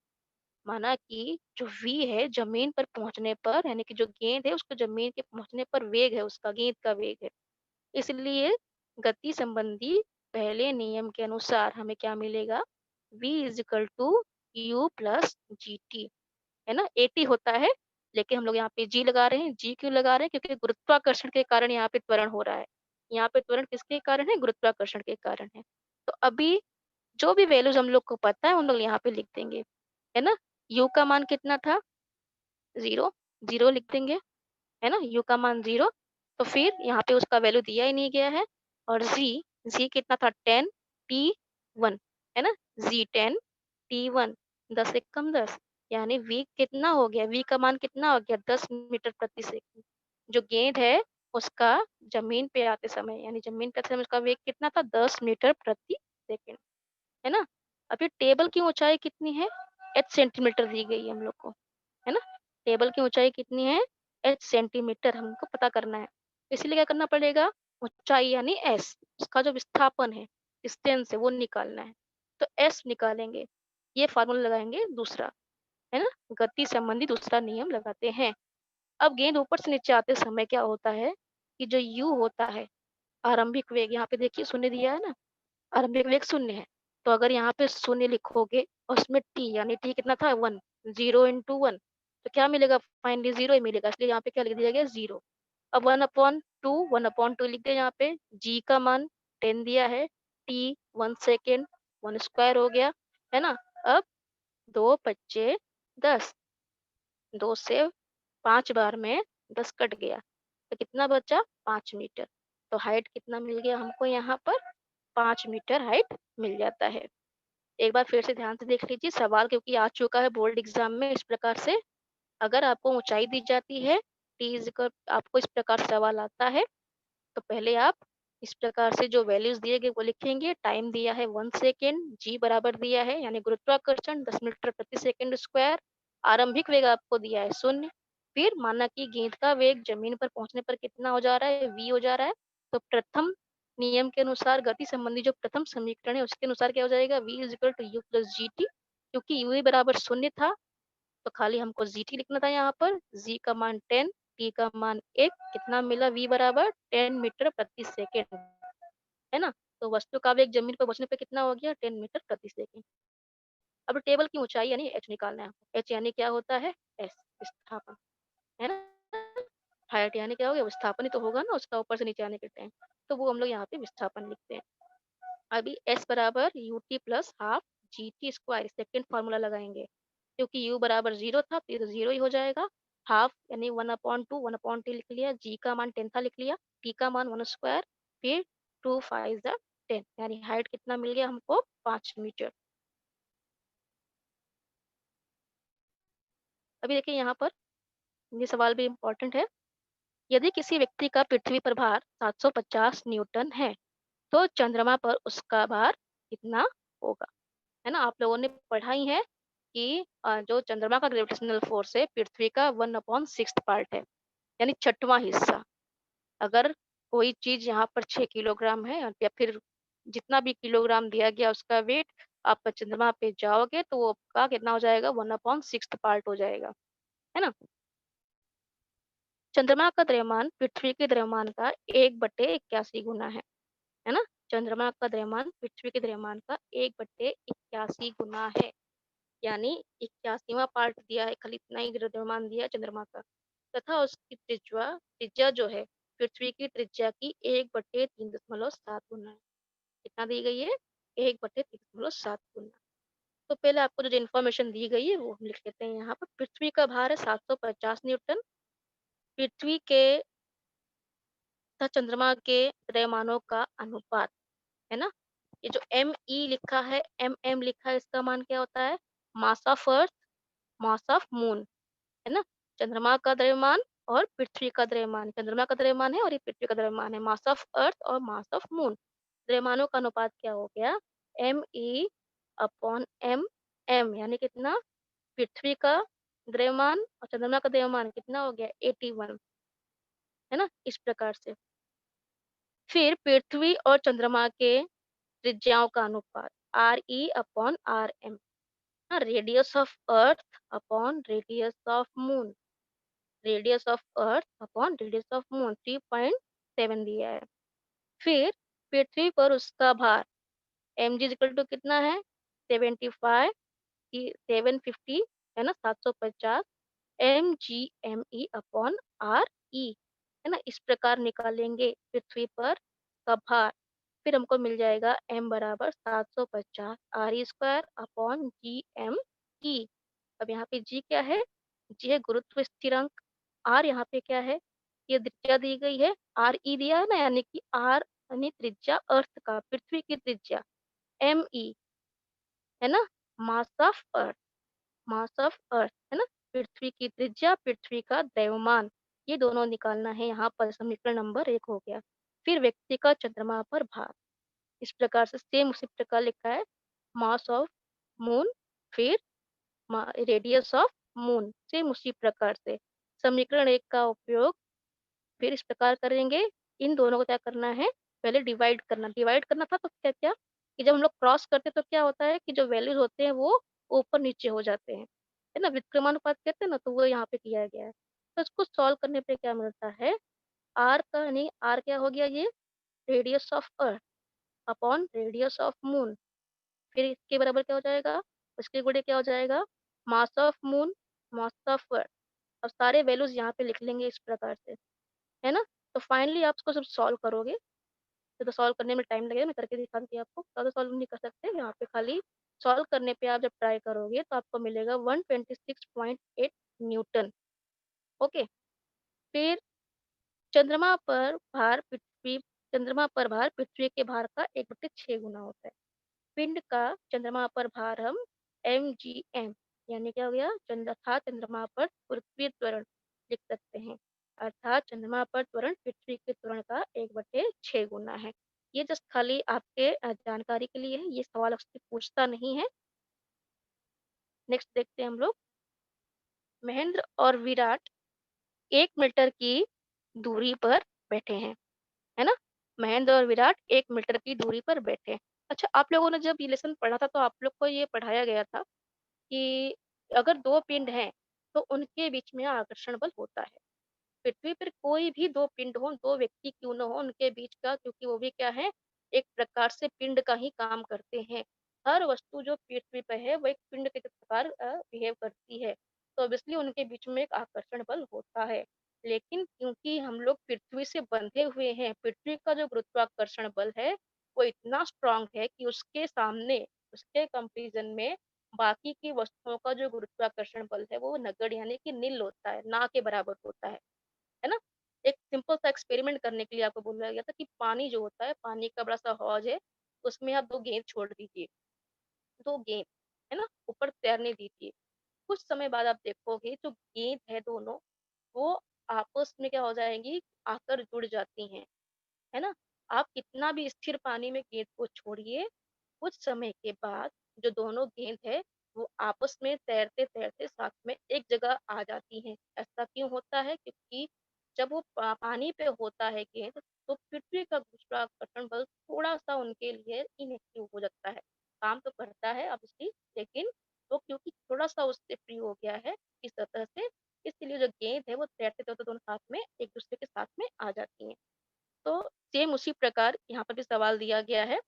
माना कि जो वी है जमीन पर पहुंचने पर, यानी कि जो गेंद है उसको जमीन के पहुंचने पर वेग है, उसका गेंद का वेग है। इसलिए गति संबंधी पहले नियम के अनुसार हमें क्या मिलेगा? v is equal to u plus g t, है ना? एटी होता है, लेकिन हम लोग यहाँ पे जी लगा रहे हैं। जी क्यों लगा रहे हैं? क्योंकि गुरुत्वाकर्षण के कारण यहाँ पे त्वरण हो रहा है। यहाँ पे त्वरण किसके कारण है? गुरुत्वाकर्षण के कारण है। तो अभी जो भी वैल्यूज हम लोग को पता है उन लोग यहाँ पे लिख देंगे, है ना? यू का मान कितना था? 0, 0 लिख देंगे, है ना? यू का मान 0। तो फिर यहाँ पे उसका वैल्यू दिया ही नहीं गया है। और जी कितना था? 10, टी 1, है ना? जी 10, टी 1, 10 एक कम 10, यानी वी कितना हो गया? वी का मान कितना हो गया? 10 मीटर प्रति सेकंड। जो गेंद है उसका जमीन पे आते समय, यानी जमीन पे आते समय उसका वेग कितना था? 10 मीटर प्रति सेकंड, है ना? अभी टेबल की ऊंचाई कितनी है? 8 सेंटीमीटर दी गई है हम लोग को, है ना? टेबल की ऊंचाई कितनी है? 8 सेंटीमीटर हमको पता करना है। इसलिए क्या करना पड़ेगा? ऊंचाई यानी एस, उसका जो विस्थापन है, डिस्टेंस है, वो निकालना है। तो एस निकालेंगे, ये फार्मूला लगाएंगे दूसरा, है ना? गति संबंधी दूसरा नियम लगाते हैं। अब गेंद ऊपर से नीचे आते समय क्या होता है कि जो यू होता है, आरंभिक वेग, यहाँ पे देखिए शून्य दिया है ना, आरंभिक वेग शून्य है। तो अगर यहाँ पे शून्य लिखोगे और उसमें टी, यानी टी कितना था? 1, 0 इंटू 1, तो क्या मिलेगा? फाइनली 0 ही मिलेगा, इसलिए यहाँ पे क्या लिख दिया गया? 0। अब 1/2 लिख दिया यहाँ पे। जी का मान 10 दिया है, टी 1 सेकेंड, 1 स्क्वायर हो गया, है ना? अब 2 पच्चे 10, 2 से 5 बार में 10 कट गया, तो कितना बचा? 5 मीटर। तो हाइट कितना मिल गया हमको यहाँ पर? 5 मीटर हाइट मिल जाता है। एक बार फिर से ध्यान से देख लीजिए सवाल, क्योंकि आ चुका है बोर्ड एग्जाम में इस प्रकार से। अगर आपको ऊंचाई दी जाती है टी इज़ इक्वल आपको इस प्रकार से सवाल आता है, तो पहले आप इस प्रकार से जो वैल्यूज़ दिए गए वो लिखेंगे। टाइम दिया है 1 सेकंड, जी बराबर दिया है यानी गुरुत्वाकर्षण 10 मीटर प्रति सेकंड स्क्वायर, आरंभिक वेग आपको दिया है 0। फिर माना कि गेंद का वेग ज़मीन पर पहुँचने पर कितना हो जा रहा है, v हो जा रहा है। तो प्रथम नियम के अनुसार गति संबंधी जो प्रथम समीकरण है उसके अनुसार क्या हो जाएगा, v is equal to u plus g t. क्योंकि u बराबर 0 था, तो खाली हमको जीटी लिखना था यहाँ पर। जी का मान 10, टी का मान 1, कितना मिला, v बराबर 10 मीटर प्रति सेकंड, है ना? तो वस्तु का वेग जमीन पर पहुंचने पे कितना हो गया, 10 मीटर प्रति सेकंड। अब टेबल की ऊंचाई यानी एच निकालना है। एच यानी क्या होता है, एस, विस्थापन, है ना? हाइट यानी क्या हो गया, विस्थापन ही तो होगा ना उसका ऊपर से नीचे आने के टाइम। तो वो हम लोग यहाँ पे विस्थापन लिखते हैं। अभी एस बराबर U T plus half G T square, second formula लगाएंगे। क्योंकि u बराबर 0 था तो ये तो 0 ही हो जाएगा। हाफ यानी 1/2, 1/2 लिख लिया, g का मान 10 था लिख लिया, t का मान 1 स्क्वायर, फिर 2 5 जा 10, यानी हाइट कितना मिल गया हमको, 5 मीटर। अभी देखिए यहाँ पर ये सवाल भी इम्पोर्टेंट है। यदि किसी व्यक्ति का पृथ्वी पर भार 750 न्यूटन है, तो चंद्रमा पर उसका भार कितना होगा, है ना? आप लोगों ने पढ़ा ही है कि जो चंद्रमा का ग्रेविटेशनल फोर्स है पृथ्वी का 1/6 पार्ट है, यानी छठवां हिस्सा। अगर कोई चीज यहाँ पर 6 किलोग्राम है या फिर जितना भी किलोग्राम दिया गया उसका वेट, आप चंद्रमा पे जाओगे तो वो आपका कितना हो जाएगा, 1/6 पार्ट हो जाएगा, है ना? चंद्रमा का द्रव्यमान पृथ्वी के द्रव्यमान का 1/81 गुना है ना? चंद्रमा का द्रव्यमान पृथ्वी के द्रव्यमान का 1/81 गुना है, यानी 81वां पार्ट दिया है, खाली इतना ही द्रव्यमान दिया है चंद्रमा का। तथा उसकी त्रिज्या त्रिज्या जो है पृथ्वी की त्रिज्या की 1/3.7 गुना है। कितना दी गई है, 1/3.7 गुना। तो पहले आपको जो इन्फॉर्मेशन दी गई है वो हम लिख लेते हैं यहाँ पर। पृथ्वी का भार है 750 न्यूटन। पृथ्वी के तथा चंद्रमा के द्रव्यमानों का अनुपात, है ना? ये जो एम ई लिखा है, एम एम लिखा है, इसका मान क्या होता है, mass of earth, mass of moon, है ना? चंद्रमा का द्रव्यमान और पृथ्वी का द्रव्यमान, चंद्रमा का द्रव्यमान है और ये पृथ्वी का द्रव्यमान है, मास ऑफ अर्थ और मास ऑफ मून। द्रव्यमानों का अनुपात क्या हो गया, m e upon m m, यानी कितना, पृथ्वी का द्रव्यमान और चंद्रमा का द्रव्यमान कितना हो गया, 81, है ना? इस प्रकार से। फिर पृथ्वी और चंद्रमा के त्रिज्याओं का अनुपात, r e upon r m, radius of earth upon radius of moon, radius of earth upon radius of moon 3.7 दिया है। फिर पृथ्वी पर उसका भार एम जी इक्वल टू कितना है, 75 की 750, है ना, 750 m g m e upon r e, है ना? इस प्रकार निकालेंगे पृथ्वी पर का भार। फिर हमको मिल जाएगा एम बराबर 750 r e square upon g m e. अब यहाँ पे जी क्या है, जी है गुरुत्व स्थिरांक। आर यहाँ पे क्या है, ये त्रिज्या दी गई है, आर ई दिया है ना, यानी कि आर यानी त्रिज्या अर्थ का, पृथ्वी की त्रिज्या। एम ई है ना, mass of earth, mass of earth, है ना? पृथ्वी की त्रिज्या, पृथ्वी का द्रव्यमान, ये दोनों निकालना है। यहाँ पर समीकरण नंबर 1 हो गया। फिर व्यक्ति का चंद्रमा पर भार, इस प्रकार से सेम उसी प्रकार लिखा है, मास ऑफ मून, फिर रेडियस ऑफ मून, सेम उसी प्रकार से। समीकरण 1 का उपयोग फिर इस प्रकार करेंगे, इन दोनों को क्या करना है, पहले डिवाइड करना था, तो क्या किया कि जब हम लोग क्रॉस करते हैं तो क्या होता है कि जो वैल्यूज होते हैं वो ऊपर नीचे हो जाते हैं, है ना? विक्रमानुपात कहते हैं ना, तो वो यहाँ पे किया गया है। तो इसको सॉल्व करने पे क्या मिलता है, आर का यानी आर क्या हो गया, ये radius of earth upon radius of moon, फिर इसके बराबर क्या हो जाएगा, उसके गुणे क्या हो जाएगा, mass of moon, mass of earth. अब सारे वैल्यूज यहाँ पे लिख लेंगे इस प्रकार से, है ना? तो फाइनली आप इसको जब सॉल्व करोगे, तो सॉल्व करने में टाइम लगेगा, मैं करके दिखाती हूँ आपको, ज़्यादा सॉल्व नहीं कर सकते यहाँ पे, खाली सॉल्व करने पे आप जब ट्राई करोगे तो आपको मिलेगा 126.8 न्यूटन। ओके। फिर चंद्रमा पर भार पृथ्वी चंद्रमा पर भार पृथ्वी के भार का 1/6 गुना होता है। पिंड का चंद्रमा पर भार हम एम जी एम, यानी क्या हो गया, चंद्रमा पर पृथ्वी त्वरण लिख सकते हैं। अर्थात चंद्रमा पर त्वरण पृथ्वी के त्वरण का 1/6 गुना है। ये जस्ट खाली आपके जानकारी के लिए है, ये सवाल आपसे पूछता नहीं है। नेक्स्ट देखते हैं हम लोग। महेंद्र और विराट 1 मीटर की दूरी पर बैठे हैं, है ना? महेंद्र और विराट 1 मीटर की दूरी पर बैठे हैं। अच्छा, आप लोगों ने जब ये लेसन पढ़ा था तो आप लोग को ये पढ़ाया गया था कि अगर 2 पिंड हैं, तो उनके बीच में आकर्षण बल होता है। पृथ्वी पर कोई भी 2 पिंड हों, 2 व्यक्ति क्यों ना हों, उनके बीच का, क्योंकि वो भी क्या है, एक प्रकार से पिंड का ही काम करते हैं। हर वस्तु जो पृथ्वी पे है, वो एक पिंड के प्रकार बिहेव करती है। तो ऑब्वियसली उनके बीच में एक आकर्षण बल होता है। लेकिन क्योंकि हम लोग पृथ्वी से बंधे हुए हैं, पृथ्वी का जो गुरुत्वाकर्षण बल है, वो इतना स्ट्रांग है कि उसके सामने, उसके कंपैरिजन में बाकी की वस्तुओं का जो गुरुत्वाकर्षण बल है, वो नगण्य यानी कि नील होता है, ना के बराबर होता है ना? एक सिंपल सा एक्सपेरिमेंट करने के लिए आपको बोला गया था कि पानी जो होता है, पानी का बड़ा सा हौज है, उसमें आप 2 गेंद छोड़ दीजिए, 2 गेंद, है ना? ऊपर तैरने दीजिए। कुछ समय बाद आप देखोगे जो गेंद है दोनों, वो आपस में क्या हो जाएँगी, आकर जुड़ जाती हैं, है ना? आप कितना भी स्थिर पानी में गेंद को छोड़िए, कुछ समय के बाद जो दोनों गेंद है, वो आपस में तैरते-तैरते साथ में एक जगह आ जाती हैं। ऐसा क्यों होता है? क्योंकि जब वो पानी पे होता है गेंद, तो पृथ्वी का गुरुत्वाकर्षण बल थोड़ा-सा उनके लिए इनएक्टिव हो जाता है। काम तो करता है ऑब्वियसली, लेकिन वो क्योंकि थोड़ा-सा उससे फ्री हो गया है इस सतह से, इसलिए जो गेंद है वो तैरते-तैरते दोनों साथ में एक-दूसरे के साथ में आ जाती हैं। तो सेम उसी प्रकार यहाँ पर भी सवाल दिया गया है।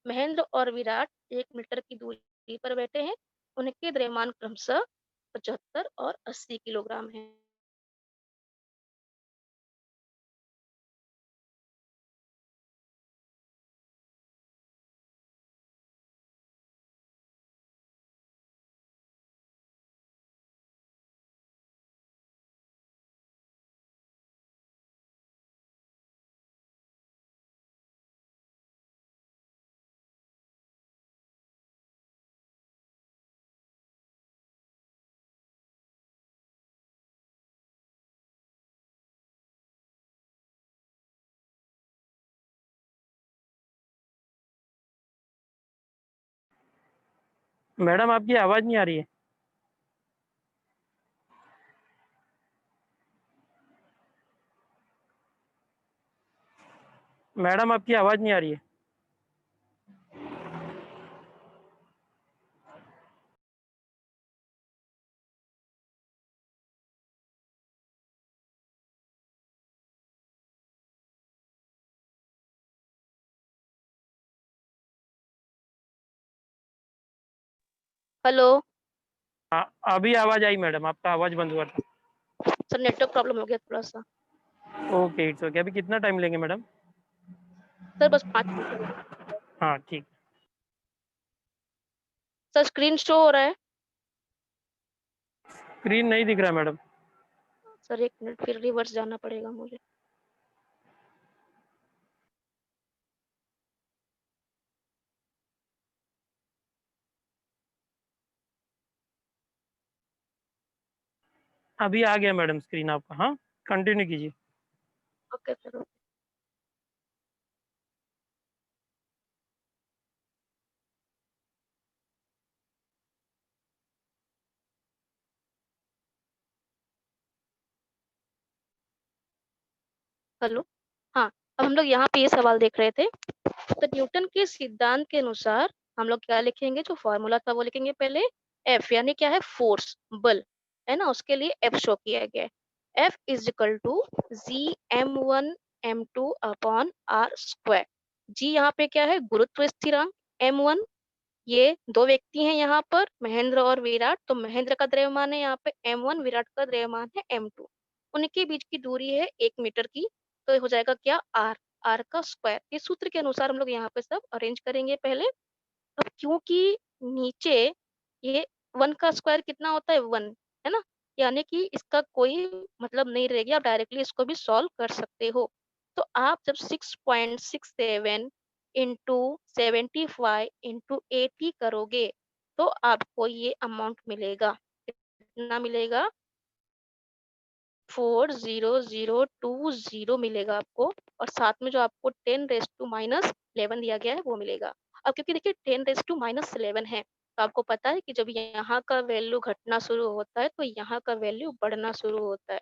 महेंद्र और विराट 1 मीटर की दूरी पर बैठे हैं। उनके द्रव्यमान क्रमशः 75 और 80 किलोग्राम है। मैडम आपकी आवाज नहीं आ रही है। मैडम आपकी आवाज नहीं आ रही है। हेलो, अभी आवाज आई मैडम, आपका आवाज बंद हुआ था। सर नेटवर्क प्रॉब्लम हो गया थोड़ा-सा। Okay, it's okay. अभी कितना टाइम लेंगे मैडम? सर बस 5 मिनट लगेंगे। हाँ ठीक। सर स्क्रीन शो हो रहा है? स्क्रीन नहीं दिख रहा मैडम। सर 1 मिनट, फिर रिवर्स जाना पड़ेगा मुझे। अभी आ गया मैडम स्क्रीन आपका। हाँ, कंटिन्यू कीजिए। Okay sir. हेलो। हाँ, अब हम लोग यहाँ पे ये सवाल देख रहे थे। तो न्यूटन के सिद्धांत के अनुसार हम लोग क्या लिखेंगे, जो फॉर्मूला था वो लिखेंगे पहले। एफ यानी क्या है, फोर्स, बल, है ना? उसके लिए एफ शो किया गया है। F is equal to G m1 m2 upon R square. जी यहाँ पे क्या है, गुरुत्व स्थिरांक। m1, ये 2 व्यक्ति हैं यहाँ पर, महेंद्र और विराट। तो महेंद्र का द्रव्यमान है यहाँ पे m1, विराट का द्रव्यमान है m2। उनके बीच की दूरी है 1 मीटर की। तो ये हो जाएगा क्या, आर, आर का स्क्वायर। इस सूत्र के अनुसार हम लोग यहाँ पे सब अरेंज करेंगे पहले। अब क्योंकि नीचे ये 1 का स्क्वायर कितना होता है, 1, है ना? यानी कि इसका कोई मतलब नहीं रहेगी, आप डायरेक्टली इसको भी सॉल्व कर सकते हो। तो आप जब 6.67 इंटू 75 इंटू 80 करोगे, तो आपको ये अमाउंट मिलेगा। कितना मिलेगा? 40020 मिलेगा आपको और साथ में जो आपको 10⁻11 दिया गया है वो मिलेगा। अब क्योंकि देखिए 10⁻11 है, तो आपको पता है कि जब यहाँ का वैल्यू घटना शुरू होता है, तो यहाँ का वैल्यू बढ़ना शुरू होता है।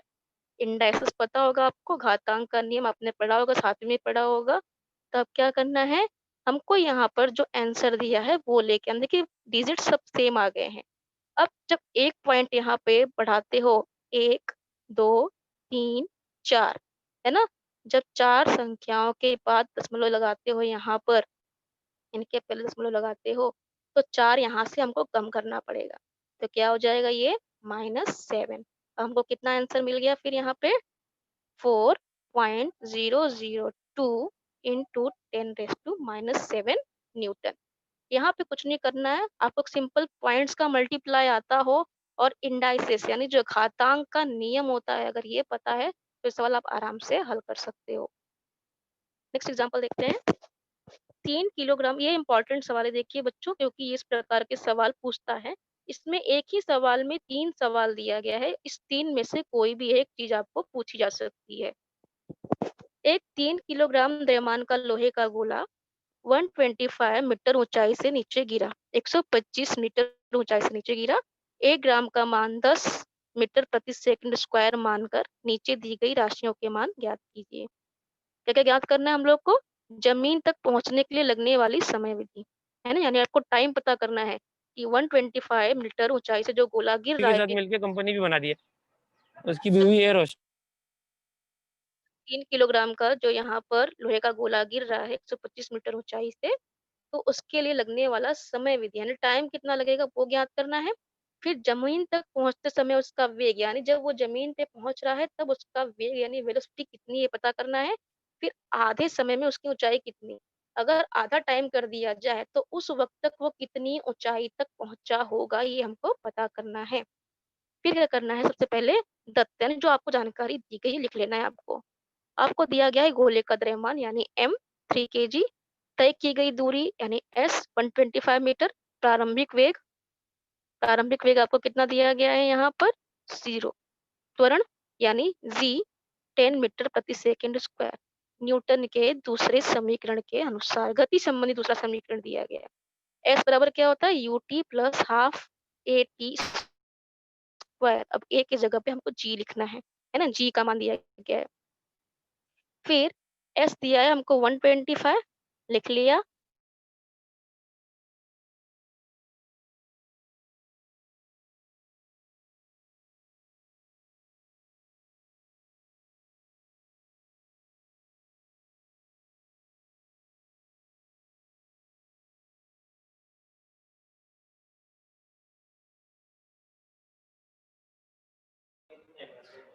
इंडाइसिस पता होगा आपको, घातांक का नियम आपने पढ़ा होगा, 7वीं में पढ़ा होगा। तो अब क्या करना है, हमको यहाँ पर जो आंसर दिया है वो लेके आना। देखिए डिजिट सब सेम आ गए हैं। अब जब 1 पॉइंट यहाँ पे बढ़ाते हो 1, 2, 3, 4, है ना? जब 4 संख्याओं के बाद दशमलव लगाते हो यहाँ पर, इनके पहले दशमलव लगाते हो, तो 4 यहाँ से हमको कम करना पड़ेगा। तो क्या हो जाएगा ये -7। हमको कितना आंसर मिल गया फिर यहाँ पे 4.002 इंटू 10⁻⁷ न्यूटन। यहाँ पे कुछ नहीं करना है, आपको सिंपल पॉइंट्स का मल्टीप्लाई आता हो और इंडाइसेस यानी जो घातांक का नियम होता है, अगर ये पता है, तो ये सवाल आप आराम से हल कर सकते हो। नेक्स्ट एग्जांपल देखते हैं। 3 किलोग्राम, ये इम्पोर्टेंट सवाल है देखिए बच्चों, क्योंकि ये इस प्रकार के सवाल पूछता है। इसमें एक ही सवाल में 3 सवाल दिया गया है। इस 3 में से कोई भी एक चीज़ आपको पूछी जा सकती है। एक 3 किलोग्राम द्रव्यमान का लोहे का गोला 125 मीटर ऊंचाई से नीचे गिरा, 125 मीटर ऊंचाई से नीचे गिरा। 1 ग्राम का मान 10 मीटर प्रति सेकंड स्क्वायर मानकर नीचे दी गई राशियों के मान ज्ञात कीजिए। क्या क्या ज्ञात करना है हम लोग को? जमीन तक पहुंचने के लिए लगने वाली समय विधि, है ना? यानी आपको टाइम पता करना है कि 125 मीटर ऊंचाई से जो गोला गिर रहा के है, साथ मिलके कंपनी भी बना दी है, उसकी बीवी है रोशन। 3 किलोग्राम का जो यहाँ पर लोहे का गोला गिर रहा है 125 मीटर ऊंचाई से, तो उसके लिए लगने वाला समय विधि यानी टाइम कितना लगेगा वो ज्ञात करना है। फिर जमीन तक पहुंचते समय उसका वेग, यानी जब वो जमीन पे पहुंच रहा है तब उसका वेग यानी वेलोसिटी कितनी है पता करना है। फिर आधे समय में उसकी ऊंचाई कितनी, अगर आधा टाइम कर दिया जाए तो उस वक्त तक वो कितनी ऊंचाई तक पहुंचा होगा, ये हमको पता करना है। फिर क्या करना है, सबसे पहले दत्त यानी जो आपको जानकारी दी गई है लिख लेना है आपको। आपको दिया गया है गोले का द्रव्यमान यानी m 3 kg, तय की गई दूरी यानी s 125 मीटर, प्रारंभिक वेग आपको कितना दिया गया है यहाँ पर 0, त्वरण यानी g 10 मीटर प्रति सेकंड स्क्वायर, न्यूटन के दूसरे समीकरण के अनुसार गति संबंधी दूसरा समीकरण दिया गया है। s बराबर क्या होता है ut plus half A T square. अब a की जगह पे हमको g लिखना है ना? g का मान दिया गया है। फिर s दिया है हमको 125, लिख लिया।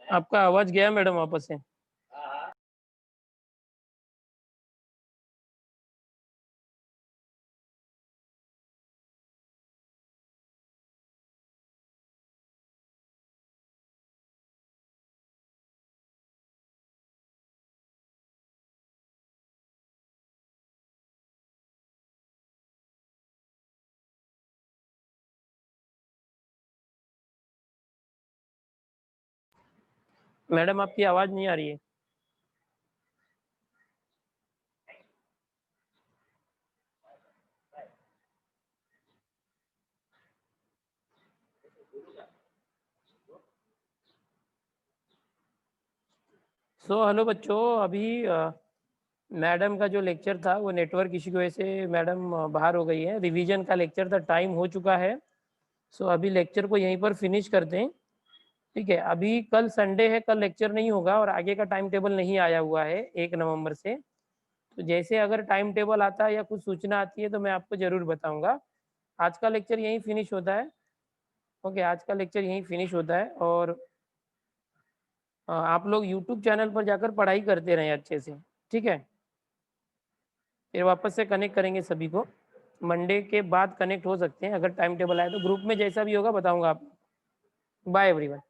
आपका आवाज गया मैडम वापस से। मैडम आपकी आवाज नहीं आ रही है। हेलो बच्चों, अभी मैडम का जो लेक्चर था वो नेटवर्क इशू की वजह से मैडम बाहर हो गई है। रिवीजन का लेक्चर था, टाइम हो चुका है। अभी लेक्चर को यहीं पर फिनिश करते हैं, ठीक है। अभी कल संडे है, कल लेक्चर नहीं होगा और आगे का टाइम टेबल नहीं आया हुआ है 1 नवंबर से। तो जैसे अगर टाइम टेबल आता है या कुछ सूचना आती है तो मैं आपको ज़रूर बताऊंगा। आज का लेक्चर यहीं फिनिश होता है। ओके, आज का लेक्चर यहीं फिनिश होता है और आप लोग यूट्यूब चैनल पर जाकर पढ़ाई करते रहें अच्छे से, ठीक है। फिर वापस से कनेक्ट करेंगे सभी को, मंडे के बाद कनेक्ट हो सकते हैं। अगर टाइम टेबल आए तो ग्रुप में जैसा भी होगा बताऊंगा आप। Bye everyone.